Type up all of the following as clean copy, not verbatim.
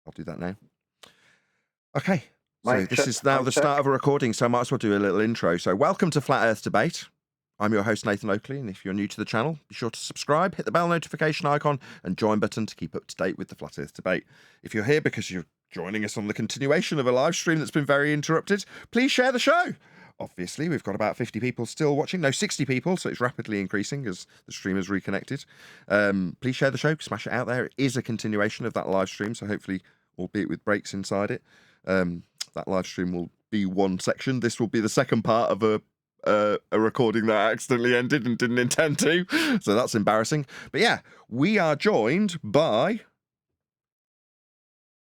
I'll do that now. Okay. So this is now the start of a recording, so I might as well do a little intro. So welcome to Flat Earth Debate. I'm your host, Nathan Oakley, and if you're new to the channel, be sure to subscribe, hit the bell notification icon, and join button to keep up to date with the Flat Earth Debate. If you're here because you're joining us on the continuation of a live stream that's been very interrupted, please share the show. Obviously, we've got about 50 people still watching. No, 60 people, so it's rapidly increasing as the stream has reconnected. Please share the show, smash it out there. It is a continuation of that live stream, so hopefully, albeit with breaks inside it, that live stream will be one section. This will be the second part of a recording that accidentally ended and didn't intend to, so that's embarrassing. But yeah, we are joined by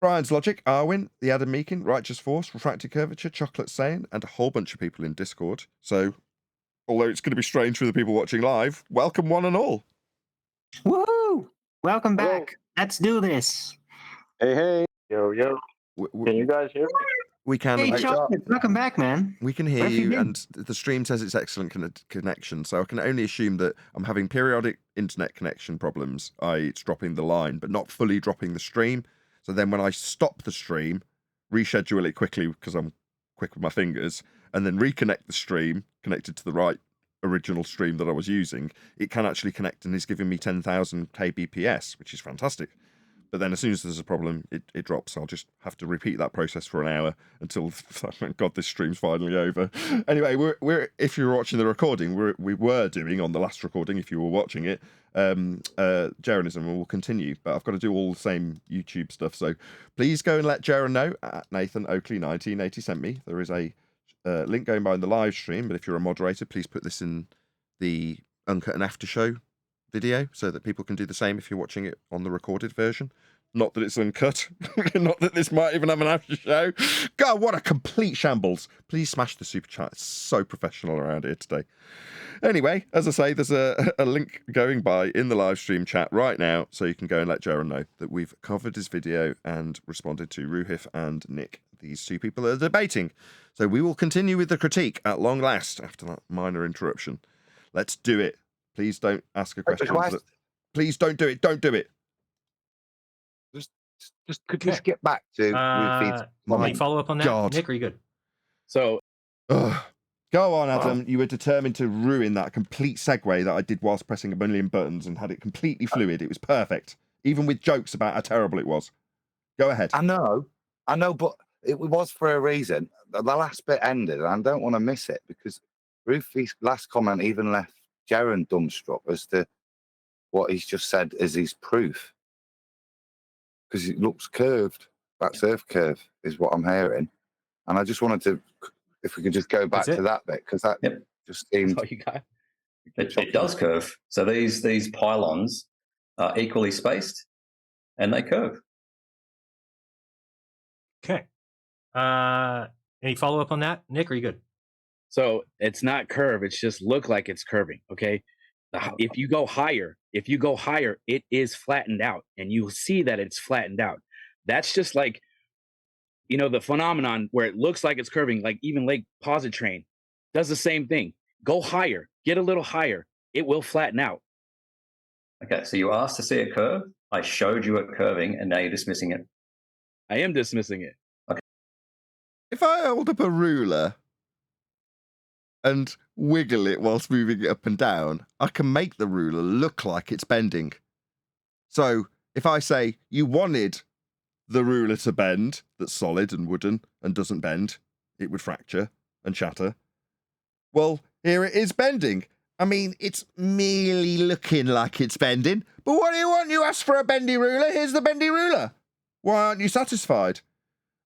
Brian's Logic, Arwin, the Adam Meakin, Righteous Force, Refracted Curvature, Chocolate Saiyan, and a whole bunch of people in Discord. So, although it's going to be strange for the people watching live, welcome one and all. Woo! Welcome back. Let's do this. Hey. Yo. Can you guys hear me? We can. Hey, Chocolate, welcome back, man. We can hear you, and the stream says it's excellent connection, so I can only assume that I'm having periodic internet connection problems, i.e. it's dropping the line, but not fully dropping the stream. So then when I stop the stream, reschedule it quickly because I'm quick with my fingers, and then reconnect the stream, connected to the right original stream that I was using, it can actually connect and is giving me 10,000 kbps, which is fantastic. But then as soon as there's a problem, it drops. I'll just have to repeat that process for an hour until, thank God, this stream's finally over. Anyway, we're if you're watching the recording, we were doing on the last recording, if you were watching it, Jeranism, and we'll continue. But I've got to do all the same YouTube stuff. So please go and let Jeran know at Nathan Oakley 1980 sent me. There is a link going by in the live stream, but if you're a moderator, please put this in the uncut and after show video so that people can do the same if you're watching it on the recorded version. Not that it's uncut. Not that this might even have an after show. God, what a complete shambles. Please smash the super chat. It's so professional around here today. Anyway, as I say, there's a link going by in the live stream chat right now, so you can go and let Jeran know that we've covered his video and responded to Roohif and Nick. These two people are debating. So we will continue with the critique at long last after that minor interruption. Let's do it. Please don't ask a question. Please don't do it. Don't do it. Just get back to any follow up on that? God. Nick, are you good? So go on, Adam. You were determined to ruin that complete segue that I did whilst pressing a million buttons and had it completely fluid. It was perfect, even with jokes about how terrible it was. Go ahead. I know, but it was for a reason. The last bit ended, and I don't want to miss it because Roofy's last comment even left Jeran dumbstruck as to what he's just said as his proof. Because it looks curved. That's Earth curve is what I'm hearing. And I just wanted to, if we could just go back to that bit, because that just seemed... It does curve. So these pylons are equally spaced, and they curve. Okay. Any follow-up on that? Nick, are you good? So it's not curve. It's just look like it's curving, okay? If you go higher, it is flattened out, and you see that it's flattened out. That's just like, the phenomenon where it looks like it's curving, like even Lake Positron does the same thing. Go higher, get a little higher. It will flatten out. Okay, so you asked to see a curve. I showed you it curving, and now you're dismissing it. I am dismissing it. Okay. If I hold up a ruler and wiggle it whilst moving it up and down, I can make the ruler look like it's bending. So if I say you wanted the ruler to bend, that's solid and wooden and doesn't bend, it would fracture and shatter. Well, here it is bending. I mean, it's merely looking like it's bending. But what do you want? You asked for a bendy ruler. Here's the bendy ruler. Why aren't you satisfied?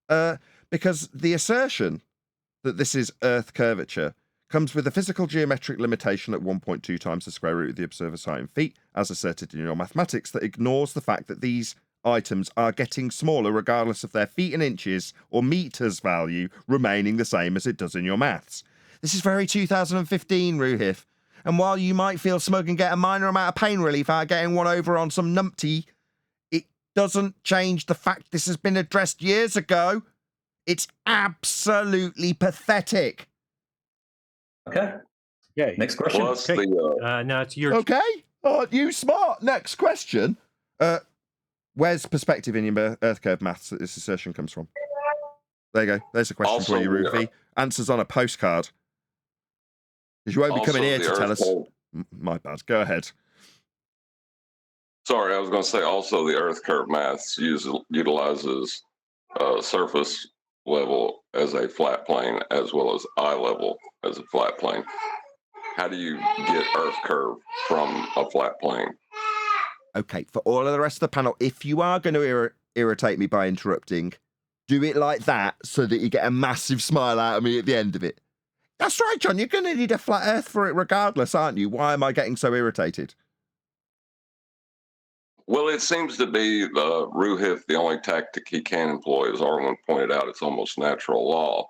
Because the assertion that this is Earth curvature comes with a physical geometric limitation at 1.2 times the square root of the observer's height in feet, as asserted in your mathematics, that ignores the fact that these items are getting smaller regardless of their feet and inches or meters value remaining the same as it does in your maths. This is very 2015, Roohif. And while you might feel smug and get a minor amount of pain relief out of getting one over on some numpty, it doesn't change the fact this has been addressed years ago. It's absolutely pathetic. Okay. Yeah. Next question. Okay. No, it's your... Okay. Aren't you smart? Next question. Where's perspective in your Earth curve maths that this assertion comes from? There you go. There's a question for you, Roohif. Answers on a postcard. Because you won't be coming here to tell us. My bad. Go ahead. Sorry, I was going to say also the Earth curve maths utilizes surface level as a flat plane as well as eye level as a flat plane. How do you get Earth curve from a flat plane? Okay, for all of the rest of the panel, if you are going to irritate me by interrupting, do it like that so that you get a massive smile out of me at the end of it. That's right, John. You're going to need a flat Earth for it regardless, aren't you? Why am I getting so irritated? Well, it seems to be Roohif, the only tactic he can employ, as Arwen pointed out, it's almost natural law,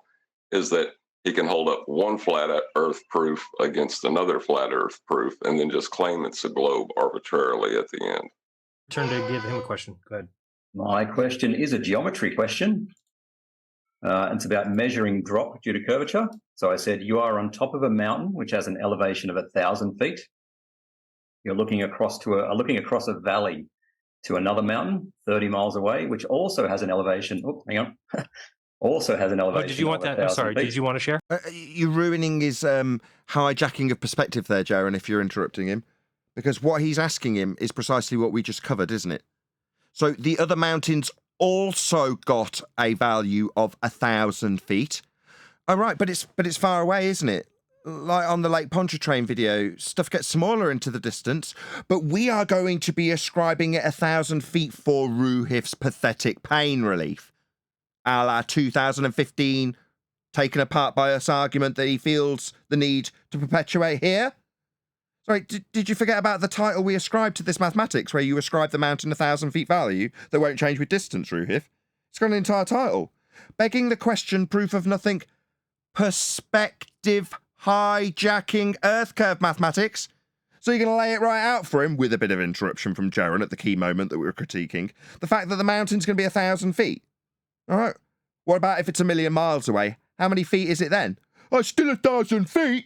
is that he can hold up one flat Earth proof against another flat Earth proof and then just claim it's a globe arbitrarily at the end. Turn to give him a question. Go ahead. My question is a geometry question. It's about measuring drop due to curvature. So I said you are on top of a mountain which has an elevation of 1,000 feet. You're looking across a valley to another mountain 30 miles away, which also has an elevation. Oh, hang on. Also has an elevation. Oh, did you want that? I'm sorry. Feet. Did you want to share? You're ruining his hijacking of perspective there, Jeran, if you're interrupting him. Because what he's asking him is precisely what we just covered, isn't it? So the other mountains also got a value of 1,000 feet. Oh, right, but it's far away, isn't it? Like on the Lake Pontchartrain video, stuff gets smaller into the distance, but we are going to be ascribing it 1,000 feet for Roohif's pathetic pain relief. A la 2015 taken apart by us argument that he feels the need to perpetuate here. Sorry, did you forget about the title we ascribed to this mathematics, where you ascribe the mountain 1,000 feet value that won't change with distance, Roohif? It's got an entire title. Begging the question, proof of nothing, perspective hijacking Earth curve mathematics. So you're going to lay it right out for him, with a bit of interruption from Jeran at the key moment that we were critiquing, the fact that the mountain's going to be 1,000 feet. All right. What about if it's 1,000,000 miles away? How many feet is it then? Oh, still 1,000 feet.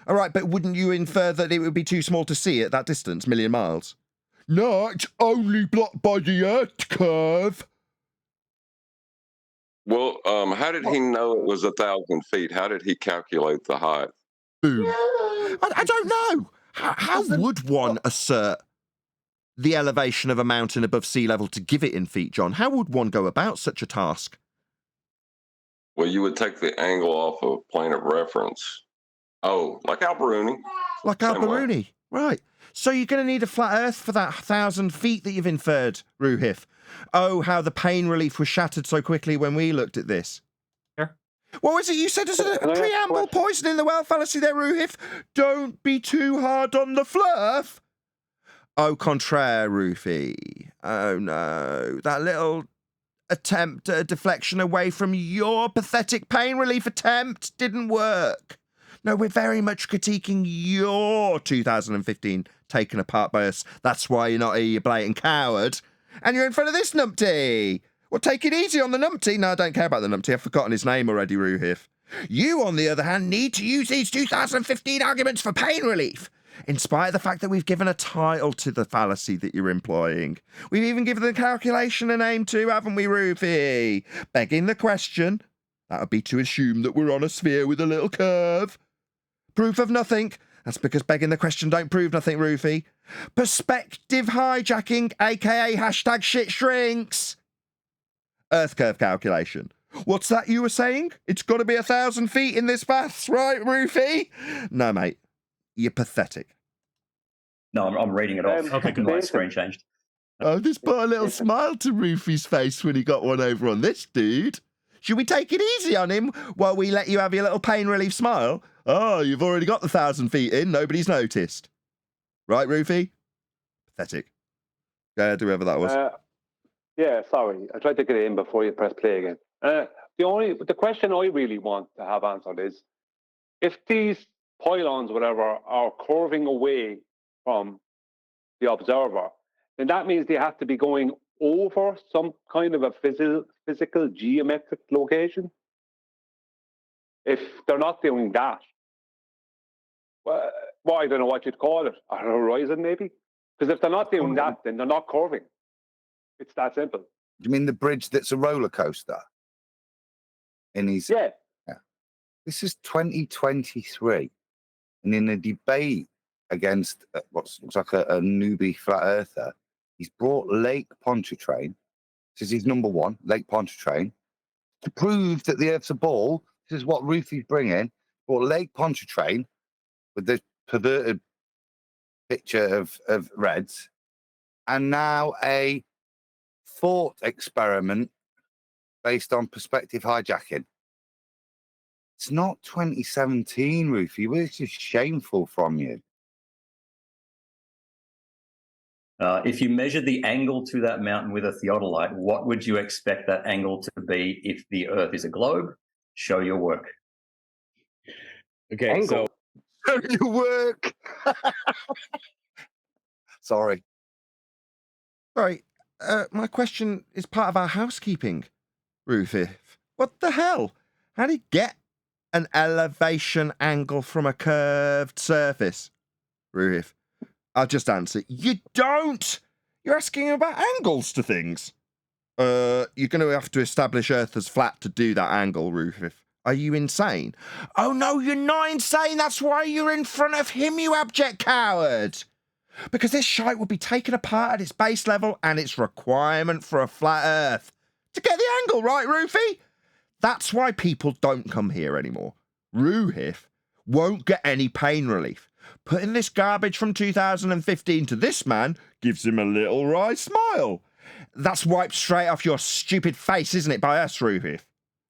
All right, but wouldn't you infer that it would be too small to see at that distance, 1,000,000 miles? No, it's only blocked by the Earth curve. Well, how did he know it was 1,000 feet? How did he calculate the height? Boom. I don't know. How would one assert the elevation of a mountain above sea level to give it in feet, John? How would one go about such a task? Well, you would take the angle off of plane of reference. Oh, like Alberuni. Like Alberuni, right. So you're going to need a flat Earth for that 1,000 feet that you've inferred, Roohif. Oh, how the pain relief was shattered so quickly when we looked at this. Sure. What was it you said as a preamble poisoning the well fallacy there, Roohif? Don't be too hard on the fluff. Au contraire, Roofy. Oh, no. That little attempt at a deflection away from your pathetic pain relief attempt didn't work. No, we're very much critiquing your 2015 taken apart by us. That's why you're not here, you blatant coward. And you're in front of this numpty. Well, take it easy on the numpty. No, I don't care about the numpty. I've forgotten his name already, Roohif. You, on the other hand, need to use these 2015 arguments for pain relief, in spite of the fact that we've given a title to the fallacy that you're employing. We've even given the calculation a name too, haven't we, Roofy? Begging the question, that would be to assume that we're on a sphere with a little curve. Proof of nothing. That's because begging the question don't prove nothing, Roofy. Perspective hijacking, aka hashtag shit shrinks. Earth curve calculation. What's that you were saying? It's got to be 1,000 feet in this maths, right, Roofy? No, mate. You're pathetic. No, I'm reading it off. Okay, good. My screen changed. Oh, just put a little smile to Roofy's face when he got one over on this dude. Should we take it easy on him while we let you have your little pain relief smile? Oh, you've already got the 1,000 feet in. Nobody's noticed. Right, Roofy? Pathetic. Go ahead, whoever that was. Yeah, sorry. I tried to get it in before you press play again. The question I really want to have answered is, if these pylons, whatever, are curving away from the observer, then that means they have to be going over some kind of a physical geometric location. If they're not doing that, well, I don't know what you'd call it, a horizon maybe. Because if they're not doing that, then they're not curving. It's that simple. You mean the bridge that's a roller coaster? In his Yeah. This is 2023, and in a debate against what looks like a newbie flat earther, he's brought Lake Pontchartrain. This is his number one, Lake Pontchartrain, to prove that the Earth's a ball. This is what Roofy's bringing. Brought Lake Pontchartrain with the perverted picture of Reds, and now a thought experiment based on perspective hijacking. It's not 2017, Roofy. It's just shameful from you. If you measured the angle to that mountain with a theodolite, what would you expect that angle to be if the Earth is a globe? Show your work. Okay, Angle. Show your work. Sorry. Right. My question is part of our housekeeping, Roohif. What the hell? How do you get an elevation angle from a curved surface, Roohif? I'll just answer. You don't! You're asking about angles to things. You're going to have to establish Earth as flat to do that angle, Roohif. Are you insane? Oh, no, you're not insane. That's why you're in front of him, you abject coward. Because this shite will be taken apart at its base level and its requirement for a flat Earth. To get the angle right, Roofy? That's why people don't come here anymore. Roohif won't get any pain relief. Putting this garbage from 2015 to this man gives him a little wry smile. That's wiped straight off your stupid face, isn't it, by us, Roohif?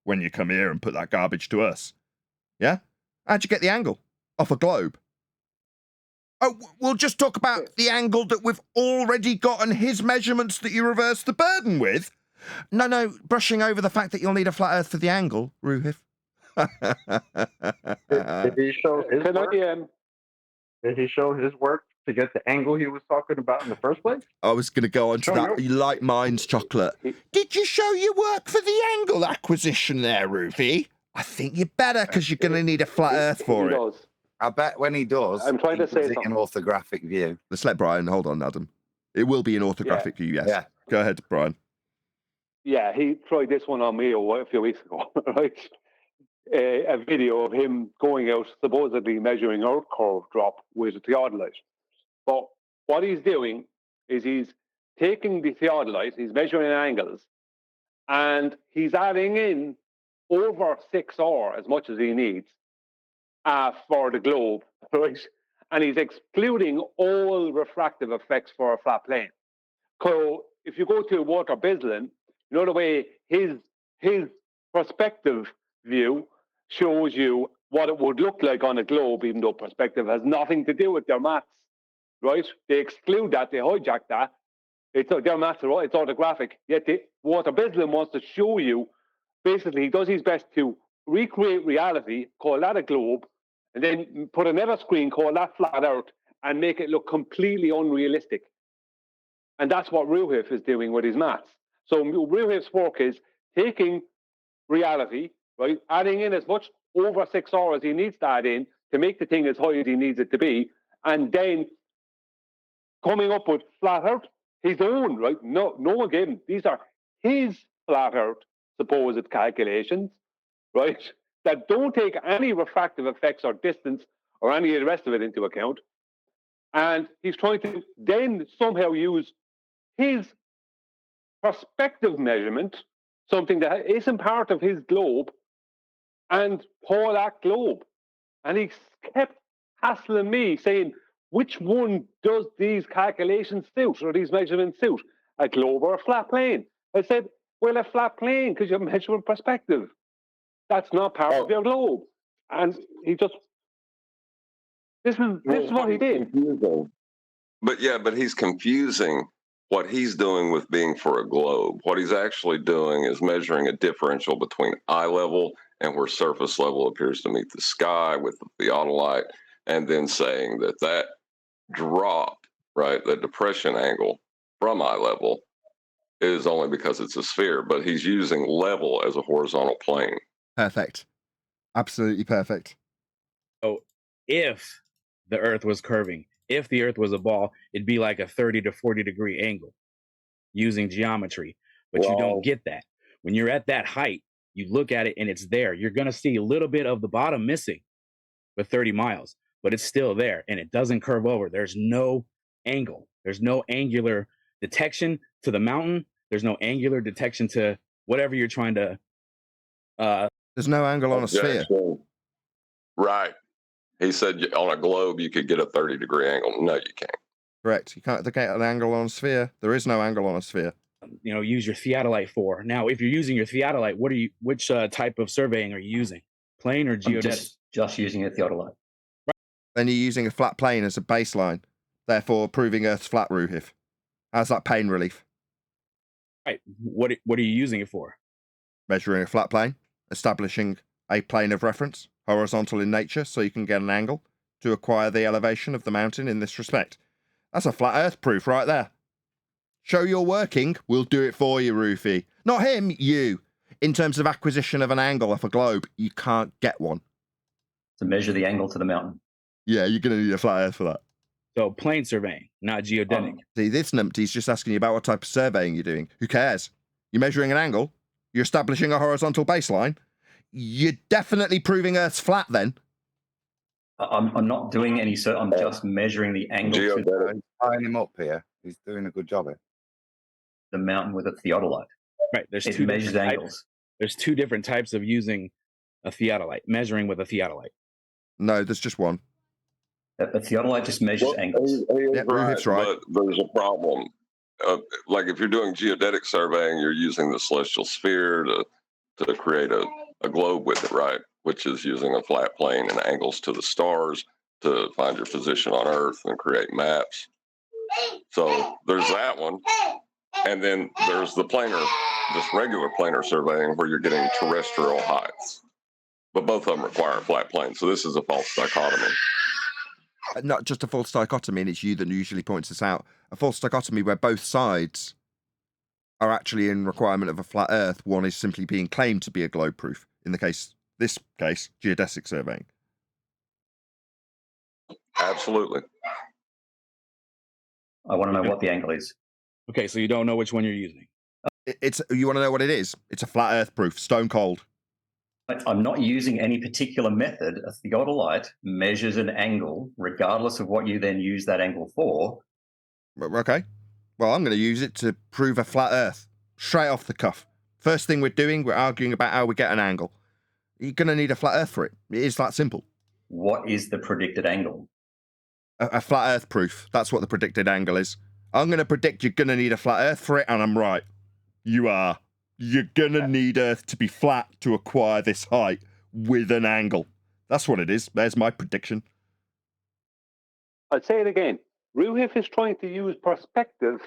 When you come here and put that garbage to us. Yeah? How'd you get the angle? Off a globe? Oh, we'll just talk about the angle that we've already got and his measurements that you reverse the burden with. No, brushing over the fact that you'll need a flat Earth for the angle, Roohif. Did he show his Can work? I, Did he show his work to get the angle he was talking about in the first place? I was going to go on to that. You like mine's chocolate. Did you show your work for the angle acquisition there, Roofy? I think you better, because you're going to need a flat Earth for he it. does. I bet when he does, I'm trying to he say does it in something. orthographic view. Let's let Brian. Hold on, Adam. It will be an orthographic view, yes. Yeah. Go ahead, Brian. Yeah, he tried this one on me a few weeks ago, right? A video of him going out, supposedly measuring Earth curve drop with a theodolite. But what he's doing is he's taking the theodolite, he's measuring angles, and he's adding in over 6R as much as he needs for the globe, right? And he's excluding all refractive effects for a flat plane. So if you go to Walter Bislin, you know the way his perspective view shows you what it would look like on a globe, even though perspective has nothing to do with their maths, right? They exclude that, they hijack that. It's their maths, right? It's orthographic. Yet Walter Bislin wants to show you, basically, he does his best to recreate reality, call that a globe, and then put another screen, call that flat Earth, and make it look completely unrealistic. And that's what Roohif is doing with his maths. So Roohif's work is taking reality, right, adding in as much over 6R as he needs to add in to make the thing as high as he needs it to be, and then coming up with flat Earth, his own, right? No one gave him. These are his flat Earth supposed calculations, right? That don't take any refractive effects or distance or any of the rest of it into account. And he's trying to then somehow use his perspective measurement, something that isn't part of his globe, and call that globe. And he kept hassling me, saying, which one does these calculations suit or these measurements suit? A globe or a flat plane? I said, well, a flat plane, because you're measuring perspective. That's not part of your globe. And he just, this is what he did. But he's confusing what he's doing with being for a globe. What he's actually doing is measuring a differential between eye level and where surface level appears to meet the sky with the theodolite, and then saying that drop, right, the depression angle from eye level is only because it's a sphere, but he's using level as a horizontal plane. Perfect. Absolutely perfect. So if the Earth was curving, if the Earth was a ball, it'd be like a 30 to 40 degree angle. using geometry, but you Well- don't get that. When you're at that height, you look at it and it's there. You're going to see a little bit of the bottom missing with 30 miles, but it's still there and it doesn't curve over. There's no angle. There's no angular detection to the mountain. There's no angular detection to whatever you're trying to. There's no angle on a sphere. Objection. Right. He said on a globe you could get a 30-degree angle. No, you can't. Correct. You can't get an angle on a sphere. There is no angle on a sphere. Use your theodolite for. Now, if you're using your theodolite, which type of surveying are you using? Plane or I'm geodetic? just using a theodolite. Then you're using a flat plane as a baseline, therefore proving Earth's flat, Roohif. How's that pain relief? Right. What are you using it for? Measuring a flat plane, establishing a plane of reference, horizontal in nature, so you can get an angle to acquire the elevation of the mountain in this respect. That's a flat Earth proof right there. Show you're working, we'll do it for you, Roofy. Not him, you. In terms of acquisition of an angle off a globe, you can't get one. To measure the angle to the mountain. Yeah, you're going to need a flat Earth for that. So plane surveying, not geodetic. See, this numpty's just asking you about what type of surveying you're doing. Who cares? You're measuring an angle. You're establishing a horizontal baseline. You're definitely proving Earth's flat then. I'm not doing any, so I'm just measuring the angle to Geodetic. I'm tying him up here. He's doing a good job here. the mountain with a theodolite. Right. There's It two measures different angles. types. There's two different types of using a theodolite, measuring with a theodolite. No, there's just one. A theodolite just measures Well, angles. he is Yeah, Rohif's right. but there's a problem. Like if you're doing geodetic surveying, you're using the celestial sphere to create a globe with it, right? Which is using a flat plane and angles to the stars to find your position on Earth and create maps. So there's that one. And then there's the planar, just regular planar surveying where you're getting terrestrial heights. But both of them require a flat plane. So this is a false dichotomy. Not just a false dichotomy, and it's you that usually points this out. A false dichotomy where both sides are actually in requirement of a flat Earth. One is simply being claimed to be a globe proof. In this case, geodesic surveying. Absolutely. I want to know what the angle is. Okay, so you don't know which one you're using. You want to know what it is? It's a flat Earth proof, stone cold. I'm not using any particular method. A theodolite measures an angle, regardless of what you then use that angle for. Okay. Well, I'm going to use it to prove a flat Earth, straight off the cuff. First thing we're doing, we're arguing about how we get an angle. You're going to need a flat Earth for it. It is that simple. What is the predicted angle? A flat Earth proof. That's what the predicted angle is. I'm going to predict you're going to need a flat Earth for it, and I'm right. You are. You're going to need Earth to be flat to acquire this height with an angle. That's what it is. There's my prediction. I'll say it again. Roohif is trying to use perspective,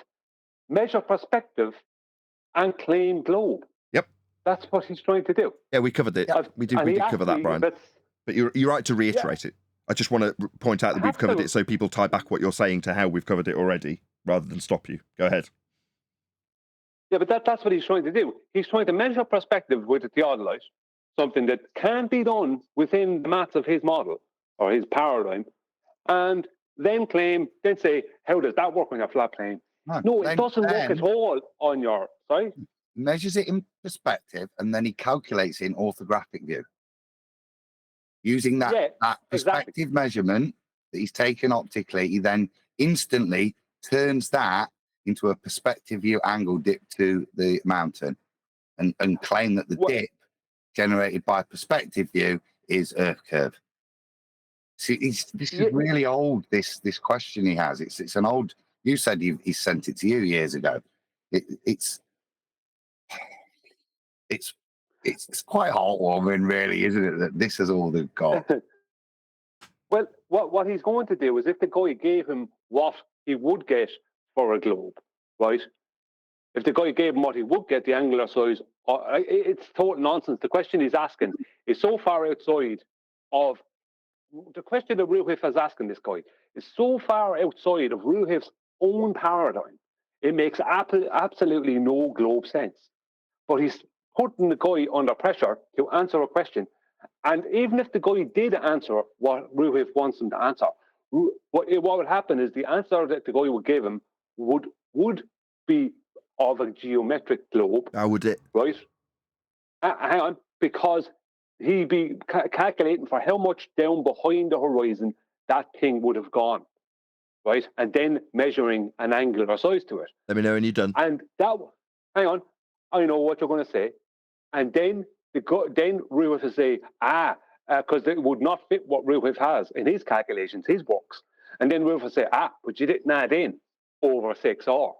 measure perspective, and claim globe. Yep. That's what he's trying to do. Yeah, we covered it. We did cover that, Brian. But you're right to reiterate it. I just want to point out that we've covered it so people tie back what you're saying to how we've covered it already, rather than stop you. Go ahead. Yeah, but that's what he's trying to do. He's trying to measure perspective with a theodolite, something that can be done within the maths of his model or his paradigm, and then say, how does that work on your flat plane? No, it doesn't work at all on your, sorry? Measures it in perspective, and then he calculates it in orthographic view. Using that perspective measurement that he's taken optically, he then instantly turns that into a perspective view angle dip to the mountain and claim that the dip generated by perspective view is Earth curve. See, this is really old, this question he has. It's an old, you said he sent it to you years ago. It's quite heartwarming, really, isn't it, that this is all they've got? Well, what he's going to do is if the guy gave him what he would get for a globe, right? If the guy gave him what he would get, the angular size, it's total nonsense. The question he's asking is so far outside of the question that Roohif is asking this guy is so far outside of Roohif's own paradigm. It makes absolutely no globe sense. But he's putting the guy under pressure to answer a question. And even if the guy did answer what Roohif wants him to answer, what would happen is the answer that the guy would give him would be of a geometric globe, How would it? right? Hang on, because he'd be calculating for how much down behind the horizon that thing would have gone, right? And then measuring an angular size to it. Let me know when you're done. And that, hang on, I know what you're going to say. And then then Roohif will say, because it would not fit what Roohif has in his calculations, his works. And then Roohif will say, but you didn't add in over 6R.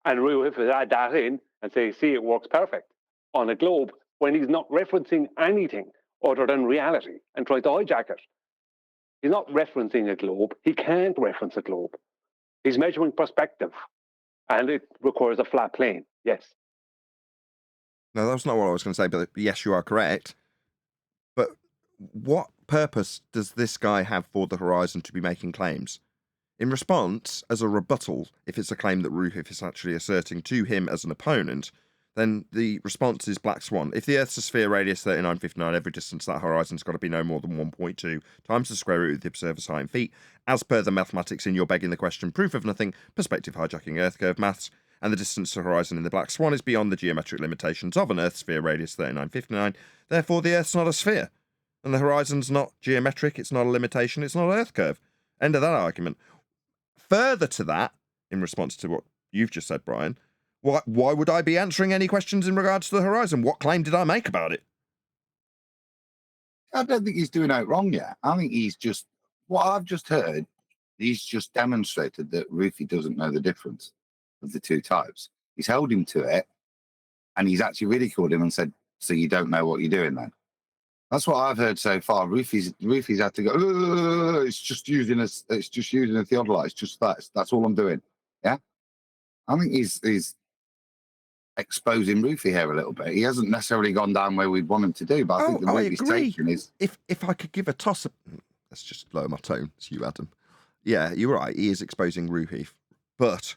And Roohif will add that in and say, see, it works perfect on a globe when he's not referencing anything other than reality and try to hijack it. He's not referencing a globe. He can't reference a globe. He's measuring perspective, and it requires a flat plane. Yes. No, that's not what I was going to say, but yes, you are correct. But what purpose does this guy have for the horizon to be making claims? In response, as a rebuttal, if it's a claim that Roohif is actually asserting to him as an opponent, then the response is Black Swan. If the Earth's a sphere radius 3959, every distance that horizon's got to be no more than 1.2 times the square root of the observer's height in feet. As per the mathematics in You're Begging the Question, proof of nothing, perspective hijacking Earth curve maths, and the distance to horizon in the Black Swan is beyond the geometric limitations of an Earth sphere radius 3959. Therefore, the Earth's not a sphere. And the horizon's not geometric, it's not a limitation, it's not an Earth curve. End of that argument. Further to that, in response to what you've just said, Brian, why would I be answering any questions in regards to the horizon? What claim did I make about it? I don't think he's doing it wrong yet. I think he's just, what I've just heard, he's just demonstrated that Roofy doesn't know the difference of the two types. He's held him to it, and he's actually ridiculed him and said, so you don't know what you're doing then? That's what I've heard so far. Roofy's had to go, it's just using a theodolite. It's just that. That's all I'm doing. Yeah? I think he's exposing Roofy here a little bit. He hasn't necessarily gone down where we'd want him to do, but I think the route he's taken is... If I could give a toss... Let's just lower my tone. It's you, Adam. Yeah, you're right. He is exposing Roohif. But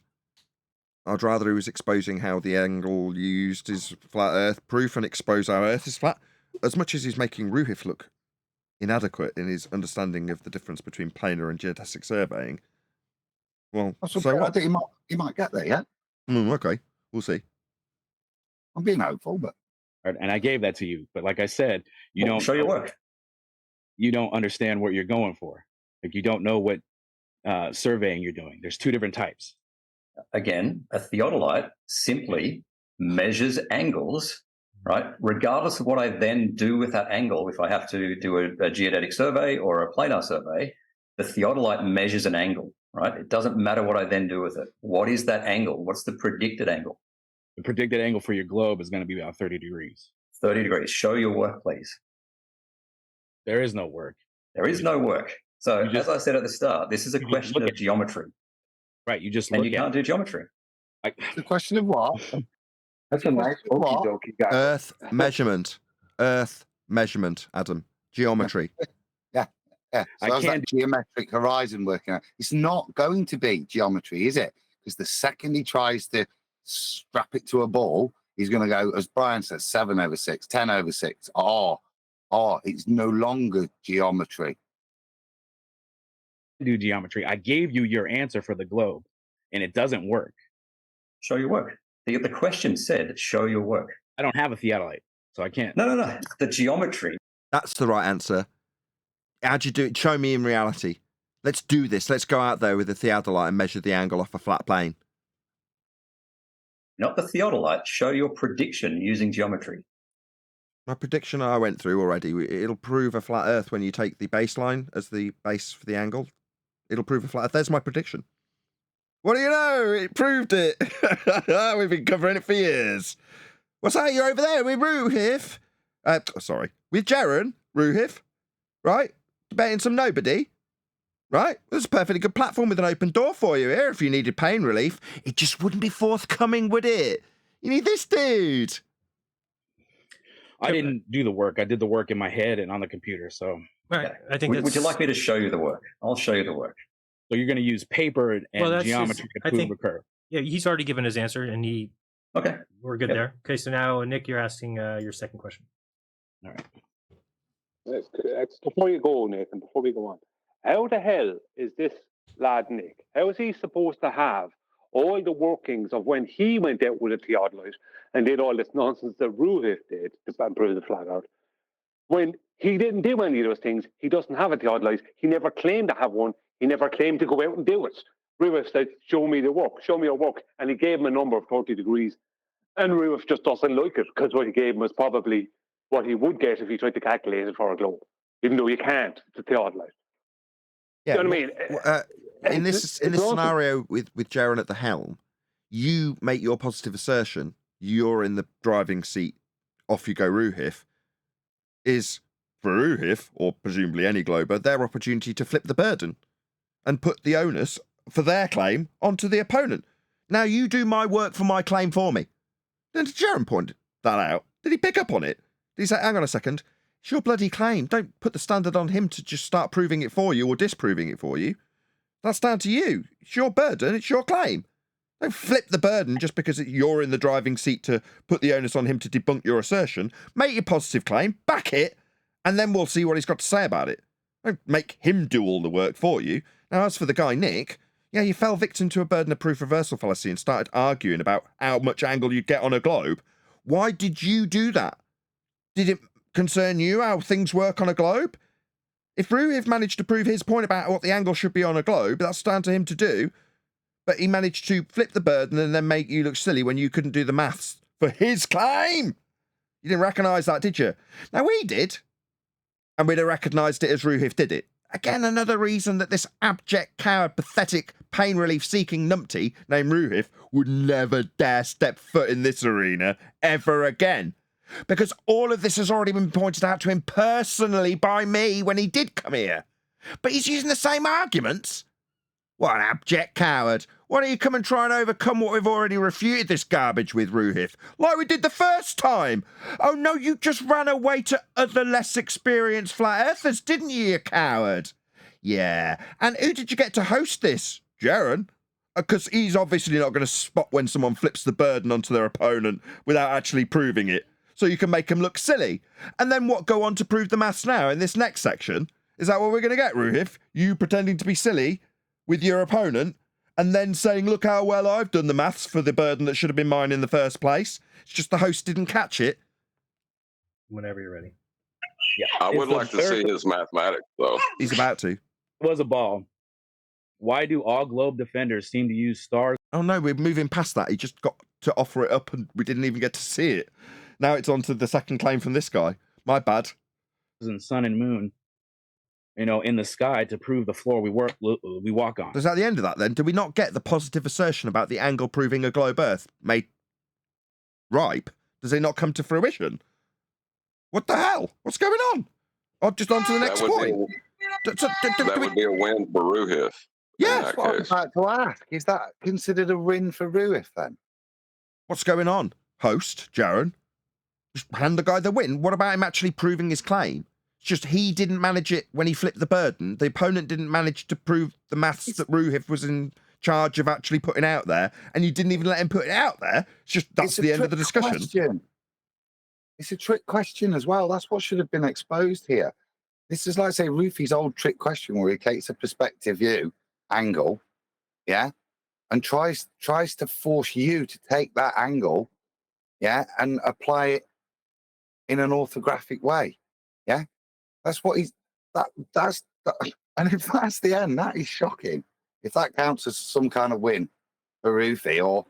I'd rather he was exposing how the angle used is flat Earth proof and expose how Earth is flat. As much as he's making Roohif look inadequate in his understanding of the difference between planar and geodetic surveying, well, so what? I think he might get there, yeah? Okay, we'll see. I'm being hopeful, but... And I gave that to you. But like I said, you don't... Show your work. You don't understand what you're going for. Like, you don't know what surveying you're doing. There's two different types. Again, a theodolite simply measures angles, right? Regardless of what I then do with that angle, if I have to do a geodetic survey or a planar survey, the theodolite measures an angle, right? It doesn't matter what I then do with it. What is that angle? What's the predicted angle? The predicted angle for your globe is going to be about 30 degrees. 30 degrees. Show your work, please. There is no work. There is no work. So as I said at the start, this is a question of geometry. Right. You just and look you can't do geometry. The question of what? That's a nice okie dokie guy. Earth measurement. Earth measurement, Adam. Geometry. Yeah. So how's that geometric horizon working out? It's not going to be geometry, is it? Because the second he tries to strap it to a ball, he's going to go, as Brian says, 7/6, 10/6. It's no longer geometry. Do geometry. I gave you your answer for the globe, and it doesn't work. Show your work. The question said, show your work. I don't have a theodolite, so I can't. No. The geometry. That's the right answer. How'd you do it? Show me in reality. Let's do this. Let's go out there with a theodolite and measure the angle off a flat plane. Not the theodolite. Show your prediction using geometry. My prediction I went through already. It'll prove a flat Earth when you take the baseline as the base for the angle. It'll prove a flat Earth. There's my prediction. What do you know? It proved it. We've been covering it for years. What's that? You're over there with Roohif. With Jeran, Roohif, right? Debating some nobody, right? There's a perfectly good platform with an open door for you here if you needed pain relief. It just wouldn't be forthcoming, would it? You need this dude. I didn't do the work. I did the work in my head and on the computer. So right. I think. Would you like me to show you the work? I'll show you the work. So you're going to use paper and geometry to prove a curve. Yeah, he's already given his answer, and we're good there. Okay, so now Nick, you're asking your second question. All right. Before you go, Nathan, before we go on, how the hell is this lad Nick? How is he supposed to have all the workings of when he went out with a theodolite and did all this nonsense that Roohif did to prove the flat Earth. When he didn't do any of those things, he doesn't have a theodolite. He never claimed to have one. He never claimed to go out and do it. Roohif said, show me the work, show me your work. And he gave him a number of 30 degrees. And Roohif just doesn't like it because what he gave him was probably what he would get if he tried to calculate it for a globe, even though you can't. It's a theodolite. Yeah, You know what I mean? in this scenario with Jeran at the helm, you make your positive assertion. You're in the driving seat. Off you go, Roohif. Is for Roohif, or presumably any glober, their opportunity to flip the burden and put the onus for their claim onto the opponent. Now you do my work for my claim for me. Then Jeran pointed that out. Did he pick up on it? Did he say, hang on a second, it's your bloody claim. Don't put the standard on him to just start proving it for you or disproving it for you. That's down to you. It's your burden. It's your claim. Don't flip the burden just because you're in the driving seat to put the onus on him to debunk your assertion. Make your positive claim, back it, and then we'll see what he's got to say about it. Don't make him do all the work for you. Now, as for the guy, Nick, yeah, you fell victim to a burden of proof reversal fallacy and started arguing about how much angle you'd get on a globe. Why did you do that? Did it concern you how things work on a globe? If Roohif managed to prove his point about what the angle should be on a globe, that's down to him to do. But he managed to flip the burden and then make you look silly when you couldn't do the maths for his claim. You didn't recognise that, did you? Now, we did. And we'd have recognised it as Roohif did it. Again, another reason that this abject, coward, pathetic, pain relief-seeking numpty named Roohif would never dare step foot in this arena ever again. Because all of this has already been pointed out to him personally by me when he did come here. But he's using the same arguments. What an abject coward. Why don't you come and try and overcome what we've already refuted this garbage with, Roohif? Like we did the first time. Oh no, you just ran away to other less experienced flat earthers, didn't you, you coward? Yeah. And who did you get to host this? Jeran? Because he's obviously not going to spot when someone flips the burden onto their opponent without actually proving it. So you can make them look silly. And then what, go on to prove the maths now in this next section? Is that what we're going to get, Roohif? You pretending to be silly with your opponent, and then saying, look how well I've done the maths for the burden that should have been mine in the first place. It's just the host didn't catch it. Whenever you're ready. Yeah. I would like to see his mathematics, though. He's about to. Was a ball. Why do all globe defenders seem to use stars? Oh no, we're moving past that. He just got to offer it up and we didn't even get to see it. Now it's on to the second claim from this guy. My bad. And sun and moon, in the sky to prove the floor we walk on. Is that the end of that then? Do we not get the positive assertion about the angle proving a globe Earth made ripe? Does it not come to fruition? What the hell? What's going on? Oh, just on to the next point. That would be a win for Roohif. Yeah, That's what I was about to ask. Is that considered a win for Roohif then? What's going on? Host, Jeran? Just hand the guy the win. What about him actually proving his claim? It's just he didn't manage it when he flipped the burden. The opponent didn't manage to prove the maths that Roohif was in charge of actually putting out there, and you didn't even let him put it out there. It's just that's the end of the discussion. Question. It's a trick question as well. That's what should have been exposed here. This is like, say, Roofy's old trick question where he takes a perspective view angle, yeah, and tries to force you to take that angle, yeah, and apply it in an orthographic way, yeah. That's what he's that's and if that's the end, that is shocking. If that counts as some kind of win for Roofy, or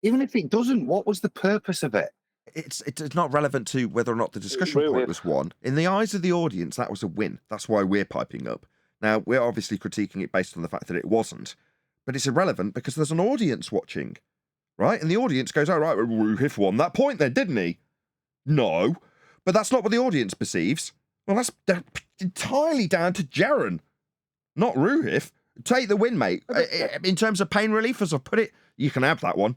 even if it doesn't, what was the purpose of it? It's not relevant to whether or not the discussion point was won. In the eyes of the audience, that was a win. That's why we're piping up. Now, we're obviously critiquing it based on the fact that it wasn't. But it's irrelevant because there's an audience watching, right? And the audience goes, oh, right, well, Roohif won that point then, didn't he? No. But that's not what the audience perceives. Well, that's entirely down to Jeran, not Roohif. Take the win, mate. In terms of pain relief, as I put it, you can have that one.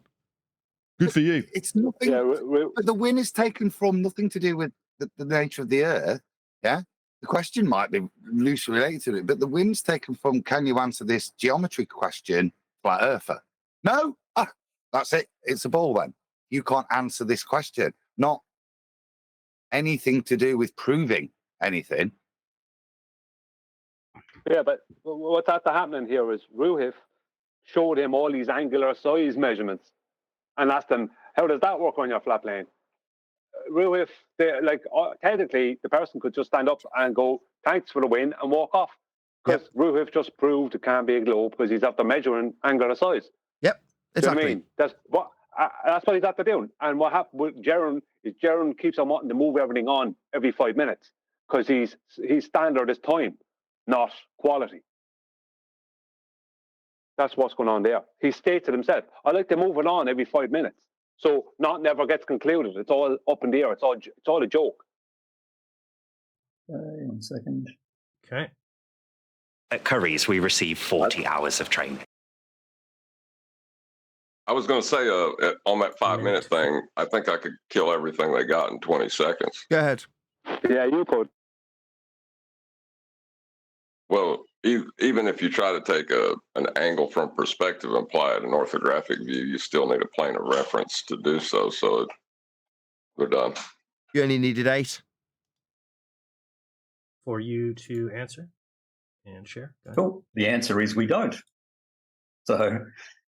Good for you. It's nothing. Yeah, but the win is taken from nothing to do with the nature of the Earth. Yeah, the question might be loosely related to it, but the win's taken from, can you answer this geometry question, flat earther? No, that's it. It's a ball then. You can't answer this question. Not anything to do with proving anything. Yeah, but what's after happening here is Roohif showed him all these angular size measurements and asked him, how does that work on your flat plane? Roohif, technically, the person could just stand up and go, thanks for the win, and walk off. Because Roohif just proved it can't be a globe because he's after measuring angular size. Yep, exactly. You know what I mean? That's what he's after doing. And what happened with Jeran is Jeran keeps on wanting to move everything on every 5 minutes because his standard is time, not quality. That's what's going on there. He states it himself. I like to move it on every 5 minutes. So not never gets concluded. It's all up in the air. It's all a joke. 1 second. Okay. At Curry's, we receive 40 hours of training. I was going to say on that 5-minute thing, I think I could kill everything they got in 20 seconds. Go ahead. Yeah, you could. Well, even if you try to take an angle from perspective and apply it an orthographic view, you still need a plane of reference to do so. So we're done. You only needed 8. For you to answer and share. Cool. The answer is we don't. So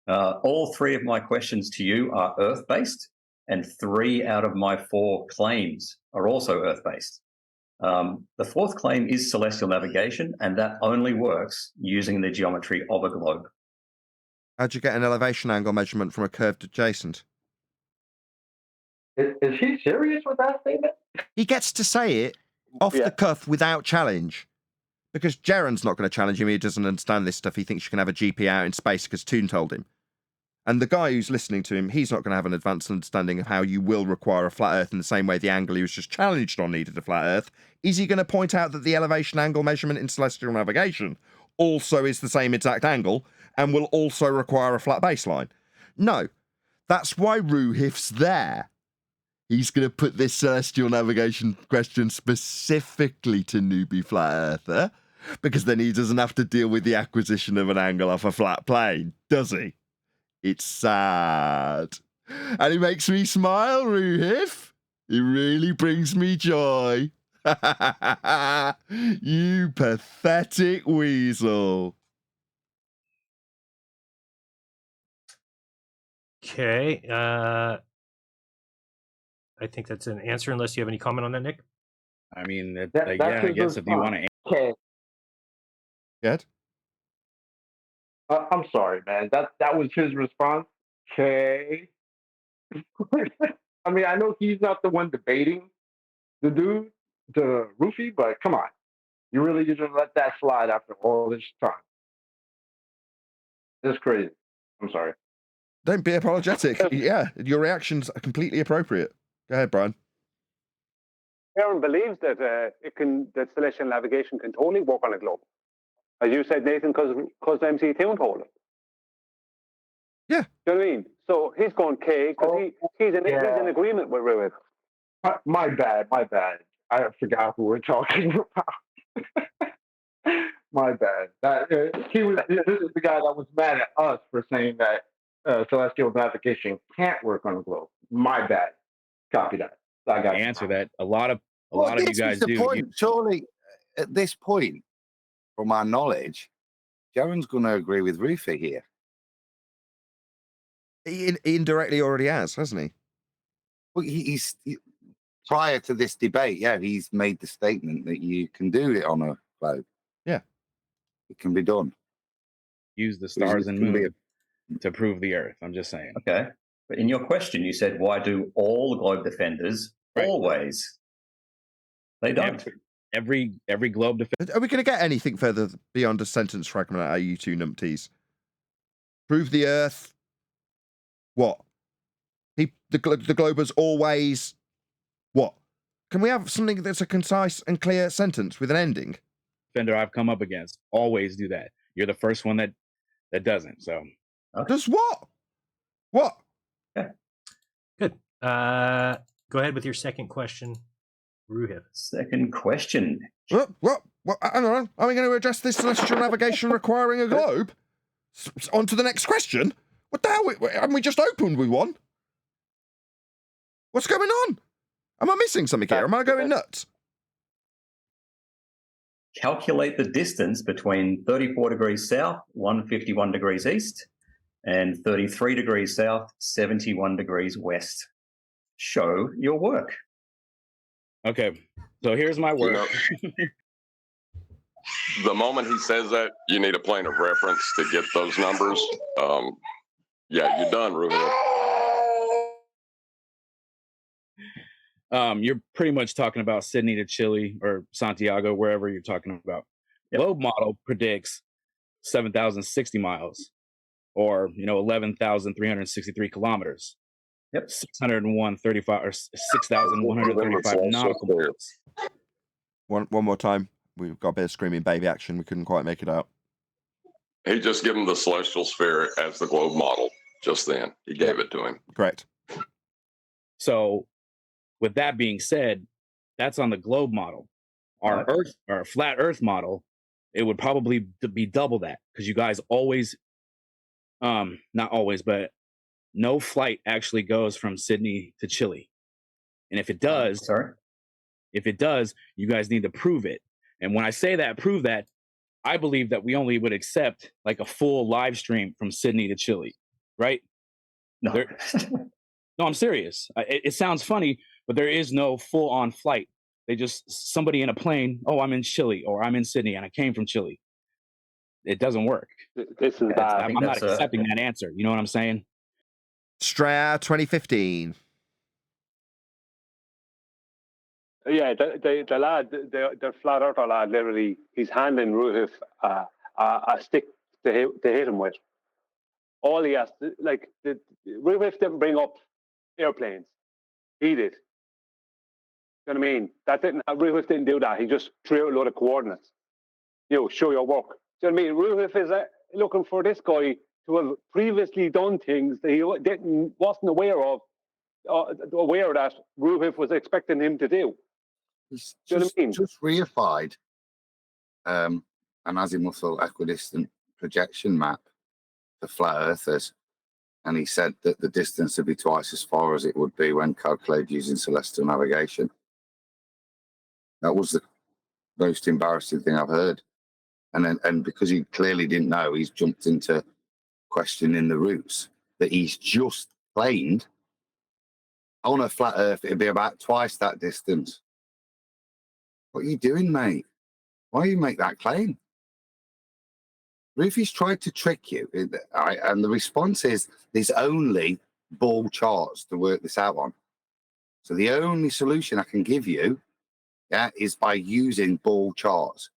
all 3 of my questions to you are Earth-based, and 3 out of my 4 claims are also Earth-based. The 4th claim is celestial navigation, and that only works using the geometry of a globe. How'd you get an elevation angle measurement from a curved adjacent? Is he serious with that statement? He gets to say it off the cuff without challenge. Because Jeran's not going to challenge him. He doesn't understand this stuff. He thinks you can have a GP out in space because Toon told him. And the guy who's listening to him, he's not going to have an advanced understanding of how you will require a flat Earth in the same way the angle he was just challenged on needed a flat Earth. Is he going to point out that the elevation angle measurement in celestial navigation also is the same exact angle and will also require a flat baseline? No. That's why Roohif's there. He's going to put this celestial navigation question specifically to newbie flat earther, because then he doesn't have to deal with the acquisition of an angle off a flat plane, does he? It's sad. And it makes me smile, Roohif. It really brings me joy. You pathetic weasel. Okay. I think that's an answer, unless you have any comment on that, Nick. I mean, That's I guess if you want to. Okay. Good. I'm sorry, man. That was his response. Okay. I mean, I know he's not the one debating the dude, the Roofie, but come on. You really just let that slide after all this time. It's crazy. I'm sorry. Don't be apologetic. Yeah, your reactions are completely appropriate. Go ahead, Brian. Jeran believes that that celestial navigation can totally work on a globe. As you said, Nathan, because MC Toon told him. Yeah. Do you know what I mean? So he's going K because he's in agreement with Roohif. My bad. I forgot who we're talking about. My bad. This is the guy that was mad at us for saying that celestial navigation can't work on a globe. My bad. Copy that. I got answer that. A lot of you guys do. Point. Surely, at this point, from our knowledge, Jeran's going to agree with Roofie here. He indirectly already has, hasn't he? Well, prior to this debate, he's made the statement that you can do it on a globe. Yeah. It can be done. Use the stars and moon to prove the Earth. I'm just saying. Okay. But in your question, you said, why do all globe defenders always? They don't. Every globe defender. Are we going to get anything further beyond a sentence fragment out of you two numpties? Prove the Earth. What? The globe is always. What? Can we have something that's a concise and clear sentence with an ending? Defender I've come up against always do that. You're the first one that doesn't. So. Does what? What? Okay. Good. Go ahead with your second question, Roohif. Second question. What? Hang on. Are we going to address this celestial navigation requiring a globe? On to the next question? What the hell? Haven't we just opened with one? What's going on? Am I missing something here? Am I going nuts? Calculate the distance between 34 degrees south, 151 degrees east, and 33 degrees south, 71 degrees west. Show your work. Okay, so here's my work. The moment he says that, you need a plane of reference to get those numbers. Yeah, you're done, Roohif. You're pretty much talking about Sydney to Chile or Santiago, wherever you're talking about. Yep. Globe model predicts 7,060 miles, or 11,363 kilometers. Yep. 601.35 or 6,135 nautical miles. One more time. We've got a bit of screaming baby action. We couldn't quite make it out. He just gave him the celestial sphere as the globe model just then. He gave it to him. Correct. So, with that being said, that's on the globe model. Our Earth, our flat Earth model, it would probably be double that, because you guys always, not always, but no flight actually goes from Sydney to Chile. And if it does, you guys need to prove it. And when I say that, prove that, I believe that we only would accept like a full live stream from Sydney to Chile, right? No, no, I'm serious. It sounds funny, but there is no full on flight. They just, somebody in a plane, oh, I'm in Chile, or I'm in Sydney and I came from Chile. It doesn't work. This is bad. I'm not accepting that answer. You know what I'm saying? Straya 2015. Yeah, the lad, the flat earther lad, literally, he's handing Roohif a stick to hit him with. All he has to, Roohif didn't bring up airplanes. He did. You know what I mean? Roohif didn't do that. He just threw out a load of coordinates. Show your work. Do you know what I mean? Roohif is looking for this guy to have previously done things that he wasn't aware of, that Roohif was expecting him to do. He's Do you know what I mean? just reified an azimuthal equidistant projection map for flat earthers, and he said that the distance would be twice as far as it would be when calculated using celestial navigation. That was the most embarrassing thing I've heard. And because he clearly didn't know, he's jumped into questioning the routes that he's just claimed. On a flat earth, it'd be about twice that distance. What are you doing, mate? Why you make that claim? Roofi's tried to trick you, and the response is there's only ball charts to work this out on. So the only solution I can give you, is by using ball charts,